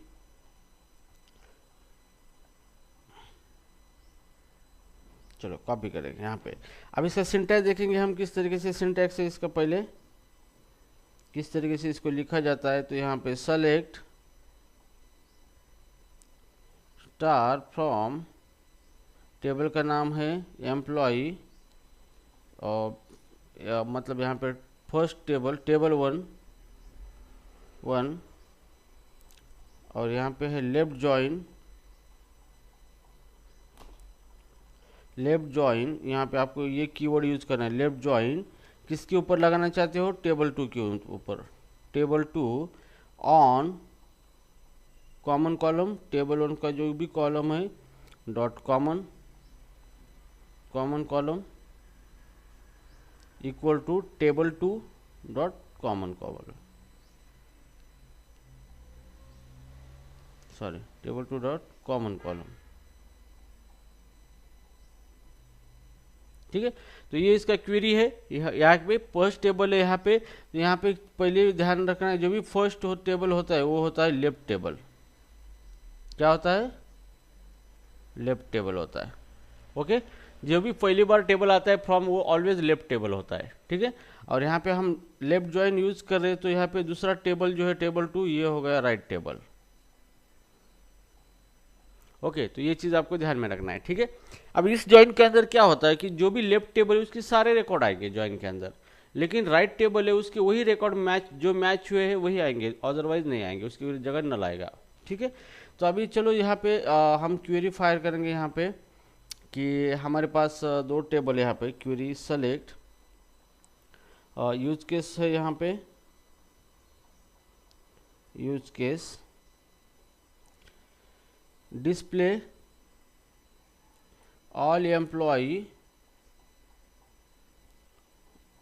चलो कॉपी करेंगे यहाँ पे। अब इसका सिंटैक्स देखेंगे हम किस तरीके से सिंटैक्स है इसका, पहले किस तरीके से इसको लिखा जाता है। तो यहाँ पे सेलेक्ट स्टार फ्रॉम, टेबल का नाम है एम्प्लॉई, और मतलब यहाँ पे फर्स्ट टेबल टेबल 1 और यहाँ पे है लेफ्ट ज्वाइन। लेफ्ट ज्वाइन यहाँ पे आपको ये कीवर्ड यूज करना है। लेफ्ट ज्वाइन किसके ऊपर लगाना चाहते हो? टेबल 2 के ऊपर। Table 2 on common column, table 1 का जो भी कॉलम है dot common column equal to table 2 dot common column, sorry table 2 dot common column. ठीक है, तो ये इसका क्वेरी है। यहाँ पे फर्स्ट टेबल है यहाँ पे, तो यहाँ पे पहले ध्यान रखना है जो भी फर्स्ट टेबल होता है वो होता है लेफ्ट टेबल। क्या होता है? लेफ्ट टेबल होता है। ओके, जो भी पहली बार टेबल आता है फ्रॉम वो ऑलवेज लेफ्ट टेबल होता है। ठीक है, और यहाँ पे हम लेफ्ट ज्वाइन यूज कर रहे हैं तो यहाँ पे दूसरा टेबल जो है टेबल 2 ये हो गया राइट टेबल। ओके, तो ये चीज़ आपको ध्यान में रखना है। ठीक है, अब इस ज्वाइन के अंदर क्या होता है कि जो भी लेफ्ट टेबल है उसके सारे रिकॉर्ड आएंगे ज्वाइन के अंदर, लेकिन राइट टेबल है उसके वही रिकॉर्ड जो मैच हुए हैं वही आएंगे, अदरवाइज नहीं आएंगे, उसकी जगह नल आएगा। ठीक है, तो अभी चलो यहाँ पे हम क्वेरी फायर करेंगे यहाँ पे कि हमारे पास दो टेबल है यहाँ पे। क्वेरी सेलेक्ट यूज केस है यहाँ पे, use case display all employee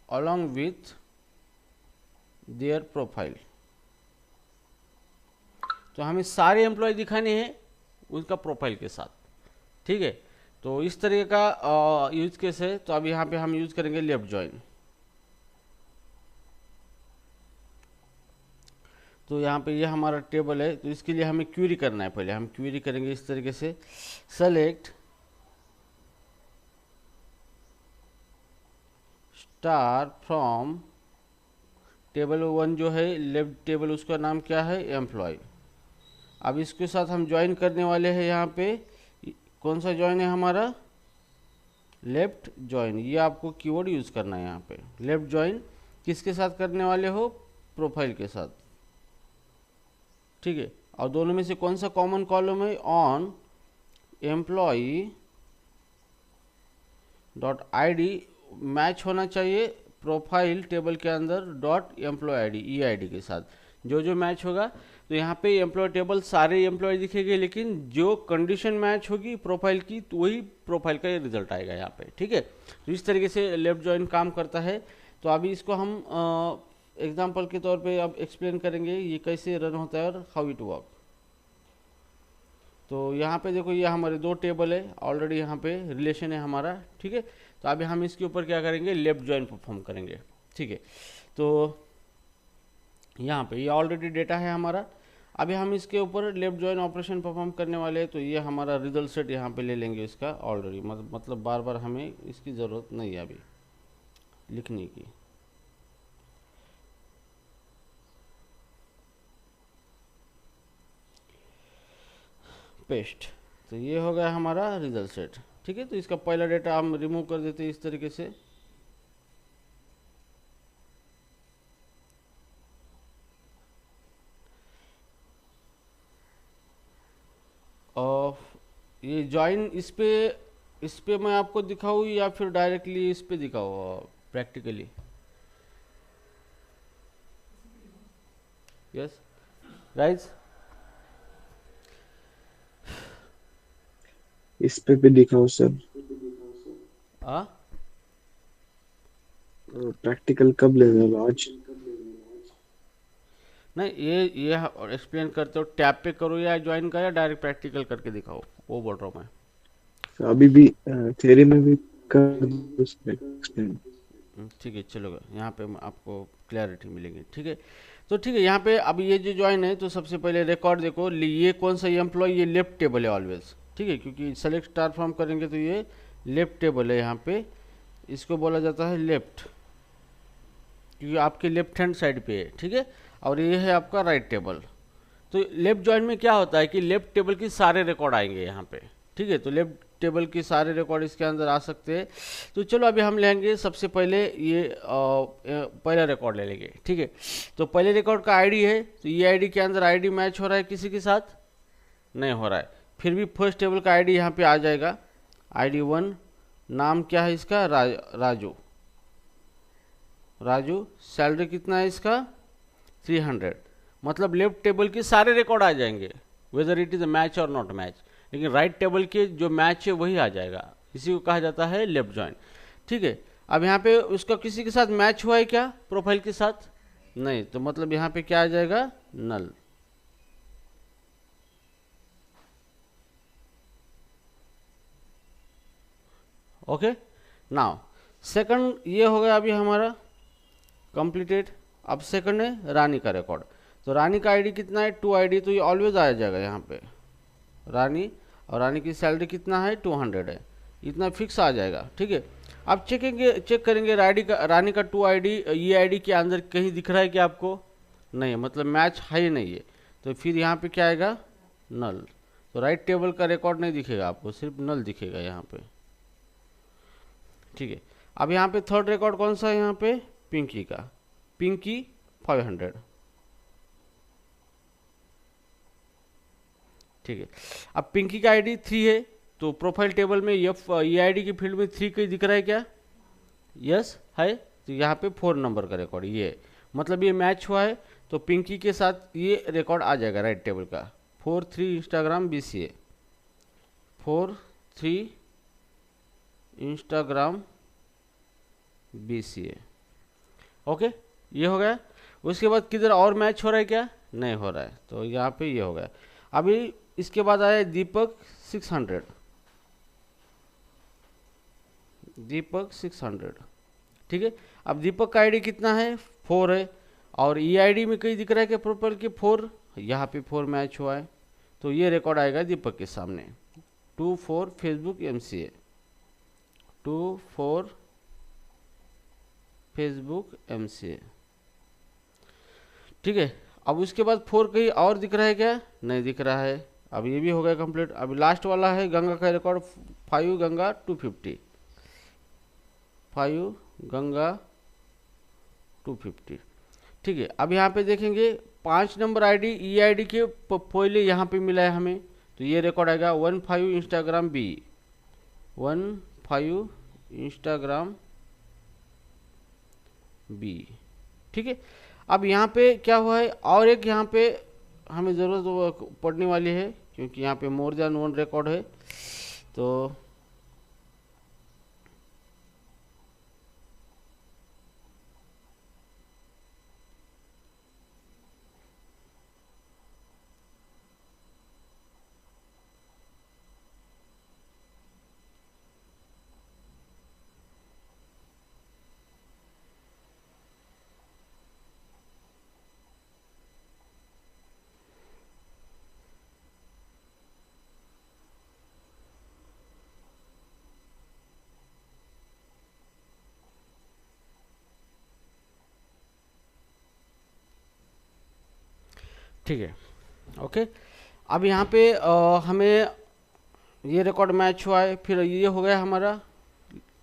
along with their profile. तो हमें सारे एम्प्लॉय दिखाने हैं उनका प्रोफाइल के साथ। ठीक है, तो इस तरीके का यूज केस है। तो अब यहाँ पे हम यूज करेंगे लेफ्ट ज्वाइन। तो यहाँ पे ये हमारा टेबल है, तो इसके लिए हमें क्वेरी करना है। पहले हम क्वेरी करेंगे इस तरीके से, सेलेक्ट स्टार फ्रॉम टेबल 1 जो है लेफ्ट टेबल, उसका नाम क्या है? एम्प्लॉय। अब इसके साथ हम ज्वाइन करने वाले हैं यहाँ पे, कौन सा ज्वाइन है हमारा? Left join. ये आपको कीवर्ड यूज करना है यहाँ पे। लेफ्ट ज्वाइन किसके साथ करने वाले हो? प्रोफाइल के साथ। ठीक है, और दोनों में से कौन सा कॉमन कॉलम है? On employee dot ID match होना चाहिए प्रोफाइल टेबल के अंदर डॉट एम्प्लॉय ID EID के साथ। जो मैच होगा, तो यहाँ पे एम्प्लॉय टेबल सारे एम्प्लॉय दिखेंगे, लेकिन जो कंडीशन मैच होगी प्रोफाइल की तो वही प्रोफाइल का रिजल्ट आएगा यहाँ पे। ठीक है, तो इस तरीके से लेफ्ट ज्वाइन काम करता है। तो अभी इसको हम एग्जाम्पल के तौर पे अब एक्सप्लेन करेंगे ये कैसे रन होता है और हाउ इट वर्क। तो यहाँ पे देखो ये हमारे दो टेबल है, ऑलरेडी यहाँ पे रिलेशन है हमारा। ठीक है, तो अभी हम इसके ऊपर क्या करेंगे? लेफ्ट ज्वाइन परफॉर्म करेंगे। ठीक है, तो यहाँ पे ये ऑलरेडी डेटा है हमारा। अभी हम इसके ऊपर लेफ्ट ज्वाइन ऑपरेशन परफॉर्म करने वाले हैं, तो ये हमारा रिजल्ट सेट यहाँ पे ले लेंगे इसका ऑलरेडी, मतलब बार बार हमें इसकी ज़रूरत नहीं है अभी लिखने की। पेस्ट। तो ये हो गया हमारा रिजल्ट सेट। ठीक है, तो इसका पहला डेटा हम रिमूव कर देते हैं इस तरीके से। और ये ज्वाइन इस पे मैं आपको दिखाऊँ या फिर डायरेक्टली इस पे दिखाऊँ प्रैक्टिकली? यस राइज, इस पे भी दिखाओ सर। हाँ प्रैक्टिकल कब ले रहे हो, आज? नहीं, ये एक्सप्लेन करते हो टैब पे करो या ज्वाइन का, या डायरेक्ट प्रैक्टिकल करके दिखाओ, वो बोल रहा हूँ मैं। तो अभी भी थ्योरी में भी कर दो explain। ठीक है, चलो यहाँ पे आपको क्लैरिटी मिलेगी। ठीक है, तो ठीक है, यहाँ पे अभी ये जो ज्वाइन है, तो सबसे पहले रिकॉर्ड देखो, ये कौन सा एम्प्लॉय, ये लेफ्ट टेबल है ऑलवेज। ठीक है, क्योंकि सेलेक्ट स्टार फॉर्म करेंगे तो ये लेफ्ट टेबल है, यहाँ पे इसको बोला जाता है लेफ्ट, क्योंकि आपके लेफ्ट हैंड साइड पे है। ठीक है, और ये है आपका राइट टेबल। तो लेफ्ट ज्वाइन में क्या होता है कि लेफ्ट टेबल की सारे रिकॉर्ड आएंगे यहाँ पे। ठीक है, तो लेफ्ट टेबल की सारे रिकॉर्ड इसके अंदर आ सकते हैं। तो चलो अभी हम लेंगे सबसे पहले ये पहला रिकॉर्ड ले लेंगे। ठीक है, तो पहले रिकॉर्ड का आईडी है, तो ये आईडी के अंदर आईडी मैच हो रहा है किसी के साथ? नहीं हो रहा है। फिर भी फर्स्ट टेबल का आईडी यहाँ पे आ जाएगा, आईडी 1। नाम क्या है इसका? राजू। राजू, सैलरी कितना है इसका? 300। मतलब लेफ्ट टेबल के सारे रिकॉर्ड आ जाएंगे, whether it is a match और नॉट मैच, लेकिन राइट टेबल के जो मैच है वही आ जाएगा। इसी को कहा जाता है लेफ्ट ज्वाइन। ठीक है, अब यहाँ पे उसका किसी के साथ मैच हुआ है क्या प्रोफाइल के साथ? नहीं, तो मतलब यहाँ पे क्या आ जाएगा? नल। ओके, नाउ सेकंड ये हो गया अभी हमारा कंप्लीटेड। अब सेकंड है रानी का रिकॉर्ड। तो रानी का आईडी कितना है? 2 आईडी, तो ये ऑलवेज आ जाएगा यहाँ पे रानी, और रानी की सैलरी कितना है? 200 है, इतना फिक्स आ जाएगा। ठीक है, अब चेक करेंगे रानी का 2 आईडी, ये आईडी के अंदर कहीं दिख रहा है क्या आपको? नहीं, मतलब मैच है ही नहीं है। तो फिर यहाँ पे क्या आएगा? नल। तो राइट टेबल का रिकॉर्ड नहीं दिखेगा आपको, सिर्फ नल दिखेगा यहाँ पे। ठीक है, अब यहाँ पे थर्ड रिकॉर्ड कौन सा है? यहाँ पे पिंकी का, पिंकी 500। ठीक है, अब पिंकी का आईडी 3 है, तो प्रोफाइल टेबल में ये आईडी की फील्ड में 3 कहीं दिख रहा है क्या? यस है, तो यहाँ पे 4 नंबर का रिकॉर्ड ये है, मतलब ये मैच हुआ है। तो पिंकी के साथ ये रिकॉर्ड आ जाएगा राइट टेबल का। 4-3 Instagram BCA, 4-3 Instagram BCA। Okay, ये हो गया। उसके बाद किधर और मैच हो रहा है क्या? नहीं हो रहा है, तो यहाँ पे ये हो गया। अभी इसके बाद आया दीपक 600, दीपक 600। ठीक है, अब दीपक का आईडी कितना है? 4 है, और ई आईडी में कहीं दिख रहा है क्या प्रोफाइल के? 4, यहाँ पे 4 मैच हुआ है, तो ये रिकॉर्ड आएगा दीपक के सामने। 2-4 फेसबुक MCA, 2-4 फेसबुक MCA। ठीक है, अब उसके बाद 4 कहीं और दिख रहा है क्या? नहीं दिख रहा है। अब ये भी हो गया कंप्लीट। अभी लास्ट वाला है गंगा का रिकॉर्ड, 5 गंगा 250, 5 गंगा 250। ठीक है, अब यहाँ पे देखेंगे 5 नंबर आईडी ई आईडी के पहले यहाँ पे मिला है हमें, तो ये रिकॉर्ड आएगा 15 इंस्टाग्राम B, 15 इंस्टाग्राम B। ठीक है, अब यहाँ पे क्या हुआ है, और एक यहाँ पे हमें ज़रूरत पड़ने वाली है, क्योंकि यहाँ पे मोर देन 1 रिकॉर्ड है। तो ठीक है, ओके। अब यहाँ पे हमें ये रिकॉर्ड मैच हुआ है, फिर ये हो गया हमारा,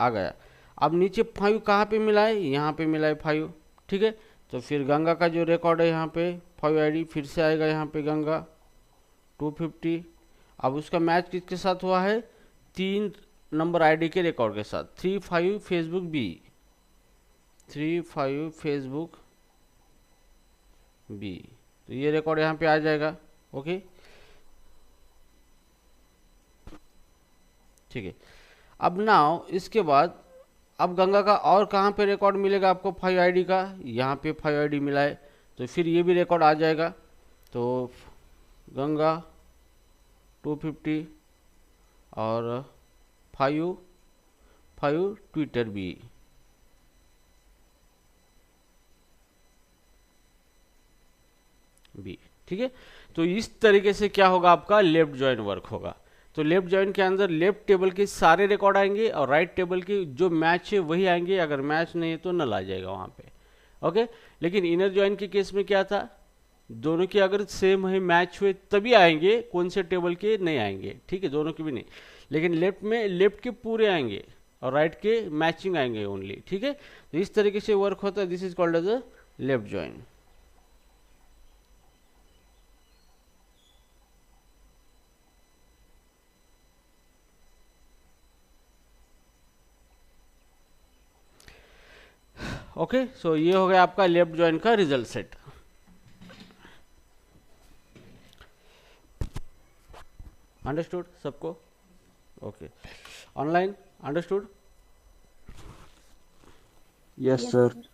आ गया। अब नीचे 5 कहाँ पे मिला है, यहाँ पे मिला है 5, ठीक है। तो फिर गंगा का जो रिकॉर्ड है यहाँ पे 5 आईडी फिर से आएगा यहाँ पे गंगा 250। अब उसका मैच किसके साथ हुआ है, 3 नंबर आईडी के रिकॉर्ड के साथ, 35 फेसबुक बी, 35 फेसबुक बी। तो ये रिकॉर्ड यहाँ पे आ जाएगा, ओके, ठीक है। अब नाउ इसके बाद अब गंगा का और कहाँ पे रिकॉर्ड मिलेगा आपको 5 आईडी का, यहाँ पे 5 आईडी मिला है, तो फिर ये भी रिकॉर्ड आ जाएगा। तो गंगा 250 और 5 ट्विटर भी, ठीक है। तो इस तरीके से क्या होगा, आपका लेफ्ट जॉइन वर्क होगा। तो लेफ्ट जॉइन के अंदर लेफ्ट टेबल के सारे रिकॉर्ड आएंगे और राइट टेबल के जो मैच है वही आएंगे, अगर मैच नहीं है तो नल आ जाएगा वहाँ पे, ओके। लेकिन इनर जॉइन के केस में क्या था, दोनों के अगर सेम है मैच हुए तभी आएंगे, कौन से टेबल के नहीं आएंगे, ठीक है, दोनों के भी नहीं। लेकिन लेफ्ट में लेफ्ट के पूरे आएंगे और राइट के मैचिंग आएंगे ओनली, ठीक है। तो इस तरीके से वर्क होता है, this is called as a left join. Okay, so ये हो गया आपका लेफ्ट जॉइन का रिजल्ट सेट। अंडरस्टूड सबको, okay. Online understood, yes Yes, sir. sir.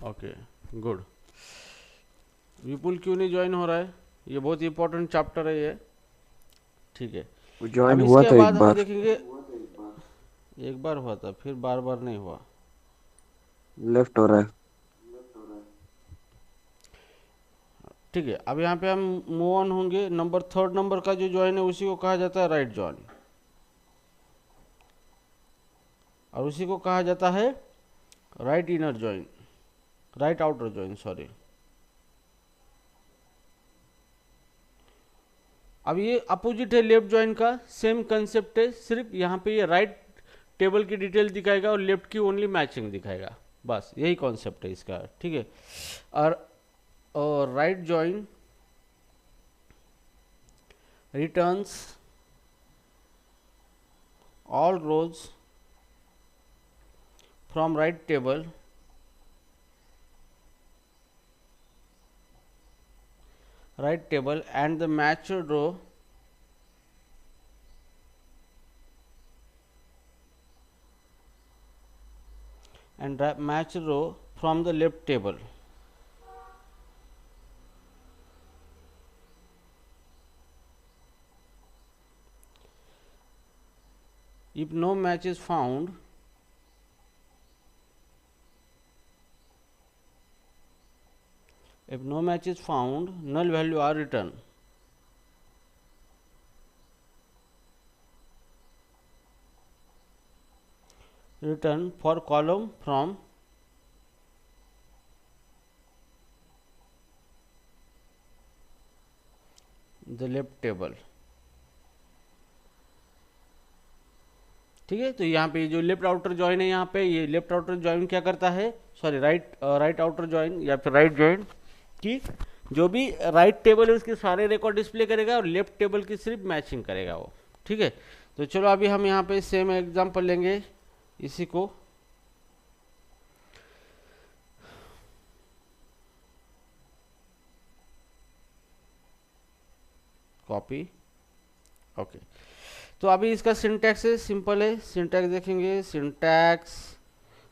Okay good. Vipul क्यों नहीं ज्वाइन हो रहा है, ये बहुत इंपॉर्टेंट चैप्टर है ये, ठीक है। वो ज्वाइन अब हुआ इसके था बाद एक हम बार। देखेंगे, एक बार हुआ था फिर बार बार नहीं हुआ, लेफ्ट हो रहा है। ठीक है। अब यहाँ पे हम मूव ऑन होंगे, नंबर 3 नंबर का जो ज्वाइन है उसी को कहा जाता है राइट ज्वाइन, और उसी को कहा जाता है right inner join, right outer join, sorry. अब ये अपोजिट है लेफ्ट ज्वाइन का, सेम कंसेप्ट है, सिर्फ यहाँ पे ये राइट टेबल की डिटेल दिखाएगा और लेफ्ट की ओनली मैचिंग दिखाएगा, बस यही कॉन्सेप्ट है इसका, ठीक है। और right join returns all rows from right table and the matched row and matched row from the left table. If no match is found, null value are returned. Return for column from the left table. ठीक है। तो यहाँ पे जो left outer join है, यहाँ पे ये लेफ्ट आउटर जॉइन क्या करता है, सॉरी राइट आउटर जॉइन या फिर राइट जॉइन की जो भी राइट टेबल है उसके सारे रिकॉर्ड डिस्प्ले करेगा और लेफ्ट टेबल की सिर्फ मैचिंग करेगा वो, ठीक है। तो चलो अभी हम यहाँ पे सेम एग्जांपल लेंगे, इसी को कॉपी, ओके। तो अभी इसका सिंटैक्स है, सिंपल है, सिंटैक्स देखेंगे, सिंटैक्स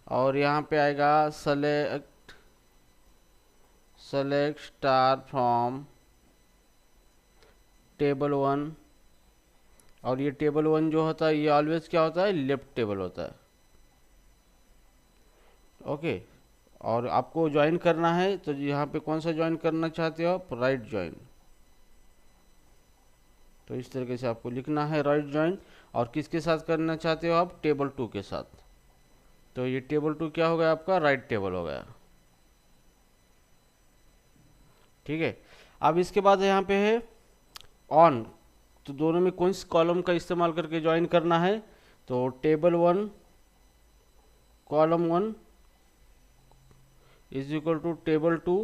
और यहाँ पे आएगा सेलेक्ट स्टार फ्रॉम टेबल 1, और ये टेबल 1 जो होता है ये ऑलवेज क्या होता है, लेफ्ट टेबल होता है, ओके। और आपको ज्वाइन करना है तो यहाँ पे कौन सा ज्वाइन करना चाहते हो आप, राइट ज्वाइन। तो इस तरीके से आपको लिखना है राइट ज्वाइन, और किसके साथ करना चाहते हो आप, टेबल 2 के साथ। तो ये टेबल 2 क्या हो गया आपका, राइट टेबल हो गया, ठीक है। अब इसके बाद यहाँ पे है ऑन, तो दोनों में कौन सी कॉलम का इस्तेमाल करके ज्वाइन करना है, तो table 1 column 1 is equal to table 2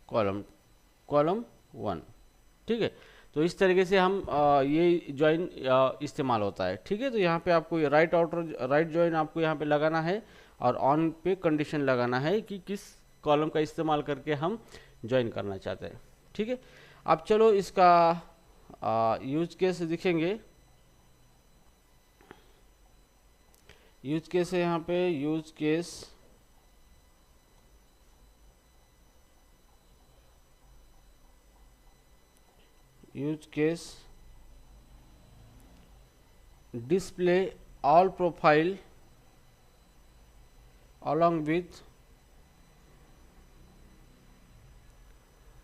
column 1। ठीक है, तो इस तरीके से हम ये ज्वाइन इस्तेमाल होता है। ठीक है, तो यहाँ पे आपको ये राइट ज्वाइन आपको यहाँ पे लगाना है और ऑन पे कंडीशन लगाना है कि किस कॉलम का इस्तेमाल करके हम ज्वाइन करना चाहते हैं। ठीक है, अब चलो इसका यूज केस दिखेंगे। यूज केस है यहाँ पे, use case display all profile along with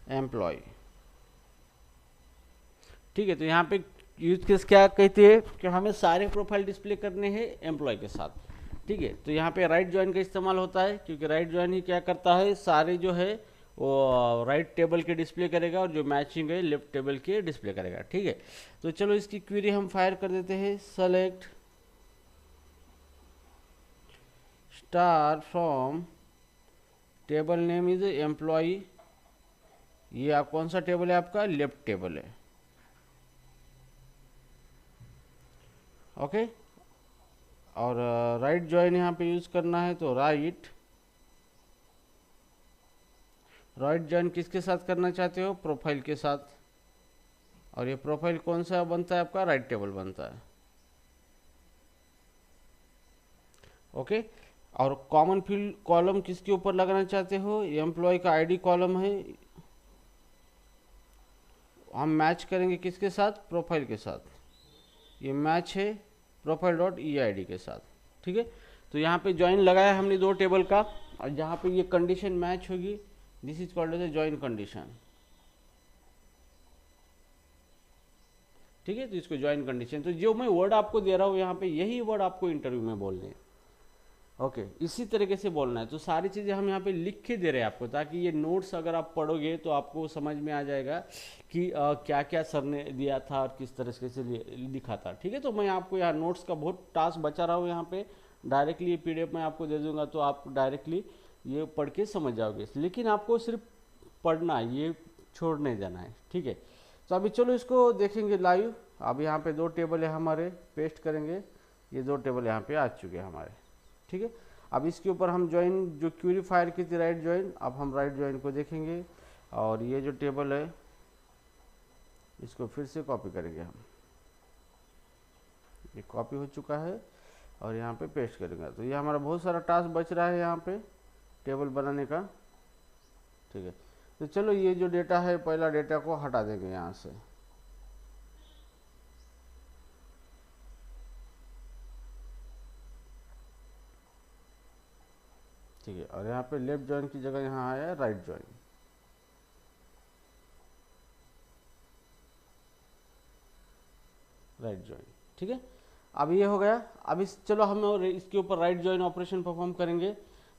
employee। ठीक है, तो यहाँ पे यूज केस क्या कहते हैं कि हमें सारे प्रोफाइल डिस्प्ले करने हैं एम्प्लॉय के साथ। ठीक है, तो यहाँ पे राइट ज्वाइन का इस्तेमाल होता है क्योंकि राइट ज्वाइन ही क्या करता है, सारे जो है वो राइट टेबल के डिस्प्ले करेगा और जो मैचिंग है लेफ्ट टेबल के डिस्प्ले करेगा। ठीक है, तो चलो इसकी क्वेरी हम फायर कर देते हैं। Select star from table name is employee. ये आप कौन सा टेबल है, आपका लेफ्ट टेबल है। ओके, और राइट ज्वाइन यहाँ पे यूज करना है, तो राइट ज्वाइन किसके साथ करना चाहते हो, प्रोफाइल के साथ। और ये प्रोफाइल कौन सा बनता है, आपका राइट टेबल बनता है। ओके, और कॉमन फील्ड कॉलम किसके ऊपर लगाना चाहते हो, एम्प्लॉय का आईडी कॉलम है, हम मैच करेंगे किसके साथ, प्रोफाइल के साथ। ये मैच है प्रोफाइल डॉट EID के साथ। ठीक है, तो यहाँ पे ज्वाइन लगाया हमने दो टेबल का, और जहाँ पे ये कंडीशन मैच होगी this is called as a join condition. ठीक है, तो इसको ज्वाइन कंडीशन, तो जो मैं वर्ड आपको दे रहा हूँ यहाँ पे यही वर्ड आपको इंटरव्यू में बोलने हैं। ओके, इसी तरीके से बोलना है। तो सारी चीज़ें हम यहाँ पे लिख के दे रहे हैं आपको, ताकि ये नोट्स अगर आप पढ़ोगे तो आपको समझ में आ जाएगा कि क्या क्या सर ने दिया था और किस तरीके से लिखा था। ठीक है, तो मैं आपको यहाँ नोट्स का बहुत टास्क बचा रहा हूँ यहाँ पे। डायरेक्टली ये PDF मैं आपको दे दूंगा तो आप डायरेक्टली ये पढ़ के समझ जाओगे, लेकिन आपको सिर्फ पढ़ना है, ये छोड़ नहीं जाना है। ठीक है, तो अभी चलो इसको देखेंगे लाइव। अब यहाँ पे दो टेबल है हमारे, पेस्ट करेंगे, ये दो टेबल यहाँ पे आ चुके हैं हमारे। ठीक है, अब इसके ऊपर हम ज्वाइन जो क्वेरी फायर की थी राइट ज्वाइन, अब हम राइट ज्वाइन को देखेंगे। और ये जो टेबल है इसको फिर से कॉपी करेंगे हम, ये कॉपी हो चुका है और यहाँ पे पेस्ट करेंगे। तो ये हमारा बहुत सारा टास्क बच रहा है यहाँ पे टेबल बनाने का। ठीक है, तो चलो ये जो डेटा है पहला डेटा को हटा देंगे यहाँ से। ठीक है, और यहाँ पे लेफ्ट ज्वाइन की जगह यहाँ आया राइट ज्वाइन। ठीक है, अब ये हो गया। अब इस चलो हम और इसके ऊपर राइट ज्वाइन ऑपरेशन परफॉर्म करेंगे।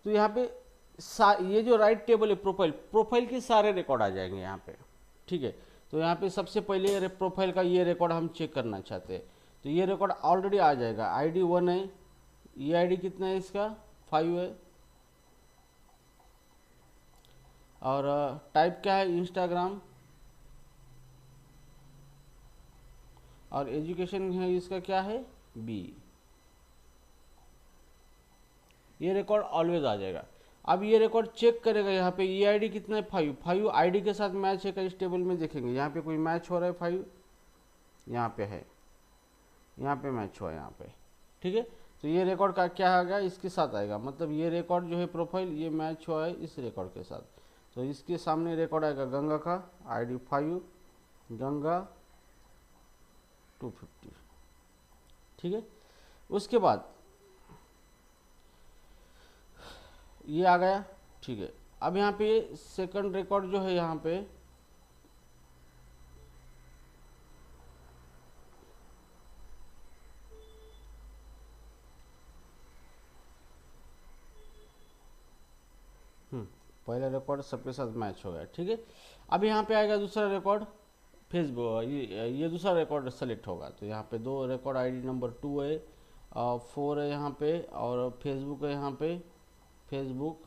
तो यहाँ पे ये जो राइट टेबल है प्रोफाइल के सारे रिकॉर्ड आ जाएंगे यहाँ पे। ठीक है, तो यहाँ पे सबसे पहले प्रोफाइल का ये रिकॉर्ड हम चेक करना चाहते हैं, तो ये रिकॉर्ड ऑलरेडी आ जाएगा। ID 1 है, EID कितना है इसका 5 है, और टाइप क्या है इंस्टाग्राम, और एजुकेशन है इसका क्या है B। ये रिकॉर्ड ऑलवेज आ जाएगा। अब ये रिकॉर्ड चेक करेगा यहाँ पे EID कितना है 5 ID के साथ मैच है का इस टेबल में देखेंगे। यहाँ पे कोई मैच हो रहा है 5, यहाँ पे है, यहाँ पे मैच हुआ यहाँ पे। ठीक है, तो ये रिकॉर्ड का क्या आएगा, इसके साथ आएगा, मतलब ये रिकॉर्ड जो है प्रोफाइल ये मैच हुआ है इस रिकॉर्ड के साथ। तो इसके सामने रिकॉर्ड आएगा गंगा का ID 5 गंगा 250। ठीक है, उसके बाद ये आ गया। ठीक है, अब यहाँ पे सेकंड रिकॉर्ड जो है यहाँ पे पहला रिकॉर्ड सबके साथ मैच हो गया, ठीक है। अब यहाँ पे आएगा दूसरा रिकॉर्ड, फेसबुक, ये दूसरा रिकॉर्ड सेलेक्ट होगा। तो यहाँ पे दो रिकॉर्ड आईडी नंबर 2 है और 4 है यहाँ पे, और फेसबुक है यहाँ पे, फेसबुक,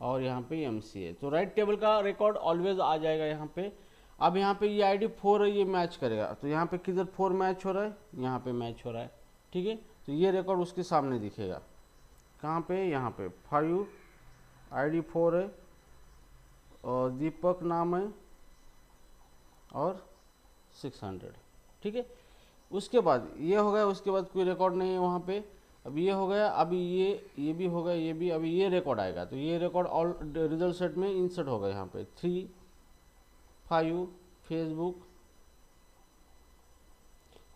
और यहाँ पे एमसी है। तो राइट टेबल का रिकॉर्ड ऑलवेज आ जाएगा यहाँ पे। अब यहाँ पे ये आईडी 4 है, ये मैच करेगा। तो यहाँ पे किधर 4 मैच हो रहा है, यहाँ पे मैच हो रहा है, ठीक है। तो ये रिकॉर्ड उसके सामने दिखेगा, कहाँ पे, यहाँ पे 5 आईडी 4 है और दीपक नाम है और 600, ठीक है। उसके बाद ये हो गया, उसके बाद कोई रिकॉर्ड नहीं है वहाँ पे। अब ये हो गया, अभी ये भी हो गया, ये भी, अभी ये रिकॉर्ड आएगा। तो ये रिकॉर्ड ऑल रिजल्ट सेट में इंसर्ट होगा यहाँ पे 3 5 फेसबुक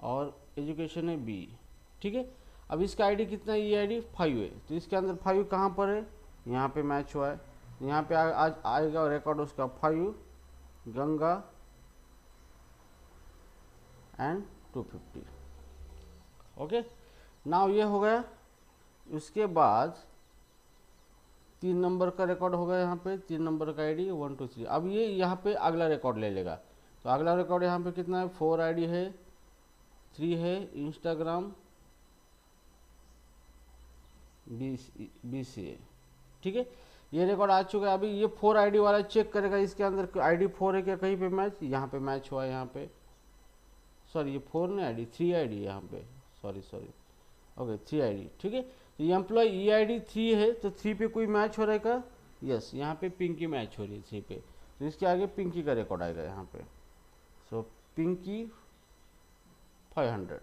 और एजुकेशन है बी, ठीक है। अब इसका आईडी कितना है, ये आईडी 5 है। तो इसके अंदर 5 कहाँ पर है, यहाँ पे मैच हुआ है। यहाँ पे आज आएगा रिकॉर्ड उसका 5 गंगा एंड 250, ओके। नाउ ये हो गया। उसके बाद 3 नंबर का रिकॉर्ड होगा यहाँ पे, 3 नंबर का आईडी 1 2 3। अब ये यहाँ पे अगला रिकॉर्ड ले लेगा। तो अगला रिकॉर्ड यहाँ पे कितना है, 4 आईडी है, 3 है इंस्टाग्राम, BC है, ठीक है। ये रिकॉर्ड आ चुका है। अभी ये 4 आईडी वाला चेक करेगा, इसके अंदर आईडी 4 है क्या कहीं पे मैच, यहाँ पे मैच हुआ है, यहाँ पे सॉरी ये 4 नहीं आईडी 3 आईडी यहाँ पे, सॉरी ओके 3 आईडी, ठीक है। तो ये एम्प्लॉय ई आईडी 3 है, तो 3 पे कोई मैच हो रहा है क्या, यस, यहाँ पे पिंकी मैच हो रही है 3 पे। तो इसके आगे पिंकी का रिकॉर्ड आएगा यहाँ पे। सो पिंकी 500,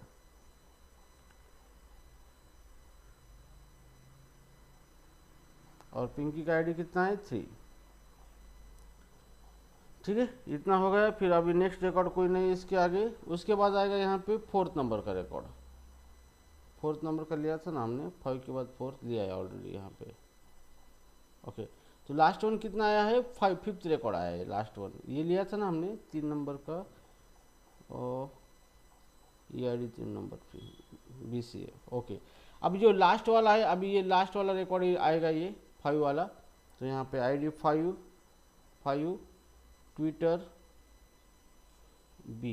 और पिंकी का आईडी कितना है 3, ठीक है। इतना हो गया। फिर अभी नेक्स्ट रिकॉर्ड कोई नहीं है इसके आगे। उसके बाद आएगा यहाँ पे 4th नंबर का रिकॉर्ड। 4th नंबर का लिया था ना हमने, 5 के बाद 4th लिया है ऑलरेडी यहाँ पे, ओके। तो लास्ट वन कितना आया है, 5th रिकॉर्ड आया है लास्ट वन, ये लिया था ना हमने 3 नंबर का, और ये आईडी 3 नंबर BC है, ओके। अब जो लास्ट वाला है, अभी ये लास्ट वाला रिकॉर्ड आएगा, ये 5 वाला। तो यहाँ पे आईडी 5 ट्विटर B,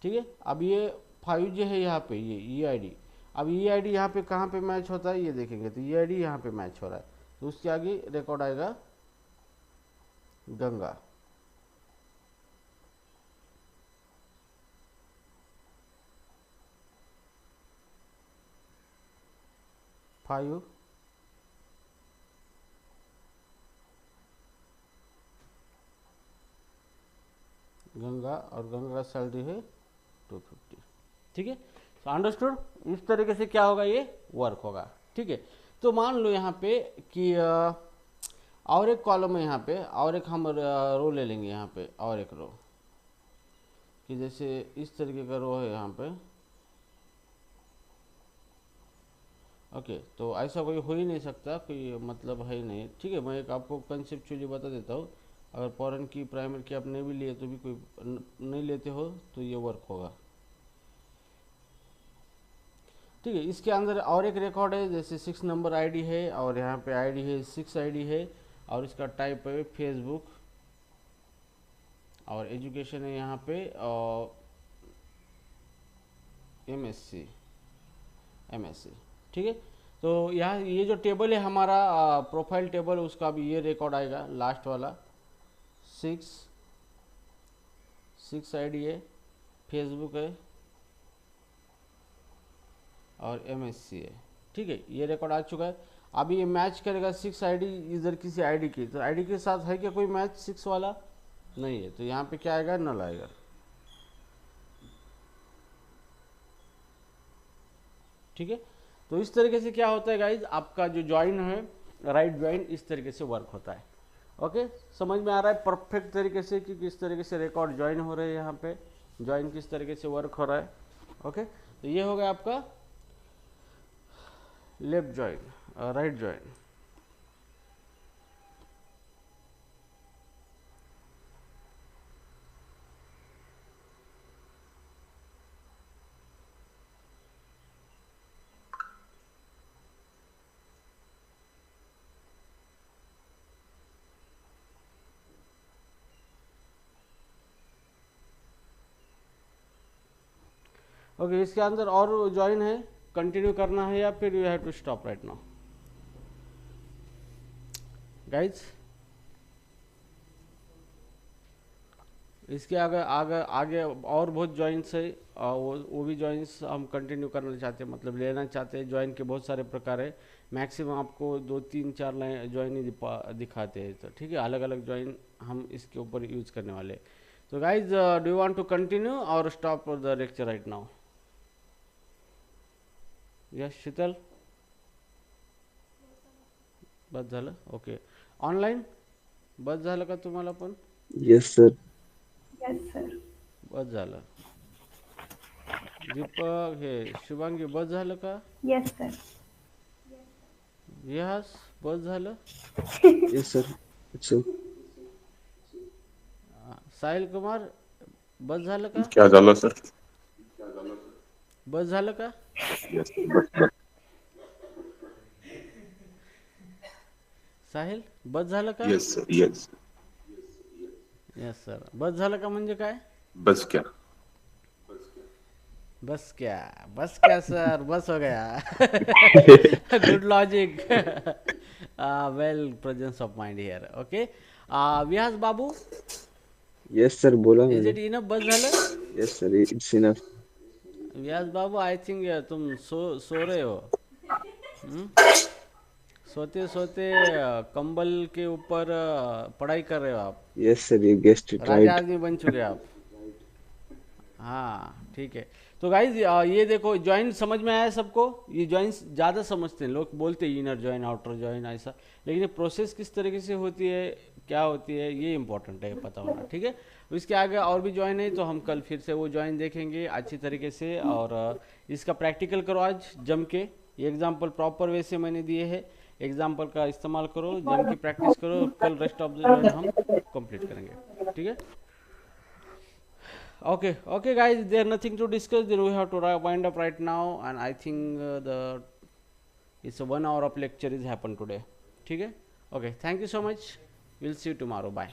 ठीक है। अब ये 5 जो है यहाँ पे, ये आईडी, अब ये आईडी यहाँ पे कहाँ पे मैच होता है ये देखेंगे। तो ये आईडी यहाँ पे मैच हो रहा है। तो उसके आगे रिकॉर्ड आएगा गंगा, फाइव गंगा, और गंगा का सैलरी है 250, ठीक है। तो अंडरस्टूड, इस तरीके से क्या होगा, ये वर्क होगा, ठीक है। तो मान लो यहाँ पे कि और एक कॉलम है यहाँ पे, और एक हम रो ले लेंगे यहाँ पे, और एक रो, कि जैसे इस तरीके का रो है यहाँ पे, ओके। तो ऐसा कोई हो ही नहीं सकता, कोई मतलब है ही नहीं, ठीक है। मैं एक आपको कंसेप्चुअली बता देता हूँ। अगर फॉरेन की प्राइमरी की आप नहीं भी लिए तो भी कोई नहीं लेते हो तो ये वर्क होगा, ठीक है। इसके अंदर और एक रिकॉर्ड है, जैसे 6 नंबर आईडी है, और यहाँ पे आईडी है 6 आईडी है, और इसका टाइप है फेसबुक, और एजुकेशन है यहाँ पे और MSc, ठीक है। तो यहाँ ये जो टेबल है हमारा प्रोफाइल टेबल, उसका भी ये रिकॉर्ड आएगा लास्ट वाला, 6 आईडी है, फेसबुक है और MSc है, ठीक है। ये रिकॉर्ड आ चुका है। अभी ये मैच करेगा 6 आईडी इधर किसी आईडी की, तो आईडी के साथ है क्या कोई मैच 6 वाला, नहीं है। तो यहाँ पे क्या आएगा, नल आएगा, ठीक है। तो इस तरीके से क्या होता है गाइज, आपका जो ज्वाइन है, राइट ज्वाइन, इस तरीके से वर्क होता है, ओके। समझ में आ रहा है परफेक्ट तरीके से कि किस तरीके से रिकॉर्ड ज्वाइन हो रहे हैं, यहाँ पे ज्वाइन किस तरीके से वर्क हो रहा है, ओके। तो ये हो गया आपका left join, right join. Okay, इसके अंदर और ज्वाइन है, कंटिन्यू करना है या फिर you have to stop right now guys? इसके आगे आगे आगे और बहुत जॉइंट्स है, वो भी जॉइंट्स हम कंटिन्यू करना चाहते हैं, मतलब लेना चाहते हैं। जॉइन के बहुत सारे प्रकार है, मैक्सिमम आपको 2-3-4 लाइन जॉइन ही दिखाते हैं, तो ठीक है, अलग अलग जॉइन हम इसके ऊपर यूज करने वाले हैं। तो guys, do you want to continue और stop the lecture right now? Yes Sheetal, बस झालं? ओके, ऑनलाईन बस झालं का तुम्हाला पण? Yes sir. Yes, sir. बस झालं. दीपक, हे शुभांगी, बस झालं का? Yes, sir. यस, बस झालं. Yes sir. अच्छा. साहिल कुमार, बस झालं का? क्या झालं सर? बस झालं का? यस बस. साहिल, बस झालं का? Yes sir. Yes. Yes sir. बस झालं का म्हणजे काय? बस क्या? बस क्या? बस क्या सर, बस हो गया. Good logic. Well presence of mind here. Okay, Vihas बाबू, यस सर. बोला इज मैंने. It enough? बस झालं? Yes sir. It's enough. Vyas बाबू, आई थिंक तुम सो रहे हो. हम्म? सोते सोते कंबल के ऊपर पढ़ाई कर रहे हो आप. Yes sir. You guessed it Raja right. आदमी बन चुके आप. हाँ ठीक है. तो गाइज, ये देखो, जॉइन समझ में आया सबको? ये जॉइंस ज़्यादा समझते हैं लोग, बोलते हैं इनर जॉइन, आउटर जॉइन, ऐसा, लेकिन ये प्रोसेस किस तरीके से होती है, क्या होती है, ये इंपॉर्टेंट है पता होना. ठीक है, इसके आगे और भी जॉइन है, तो हम कल फिर से वो जॉइन देखेंगे अच्छी तरीके से. और इसका प्रैक्टिकल करो आज जम के. ये एग्जाम्पल प्रॉपर वे से मैंने दिए हैं, एग्जाम्पल का इस्तेमाल करो, जम की प्रैक्टिस करो. कल रेस्ट ऑफ द जॉइन हम कंप्लीट करेंगे. ठीक है. Okay guys, there nothing to discuss, then we have to wind up right now, and I think it's a 1 hour of lecture is happened today. ठीक है. Okay, thank you so much, we'll see you tomorrow, bye.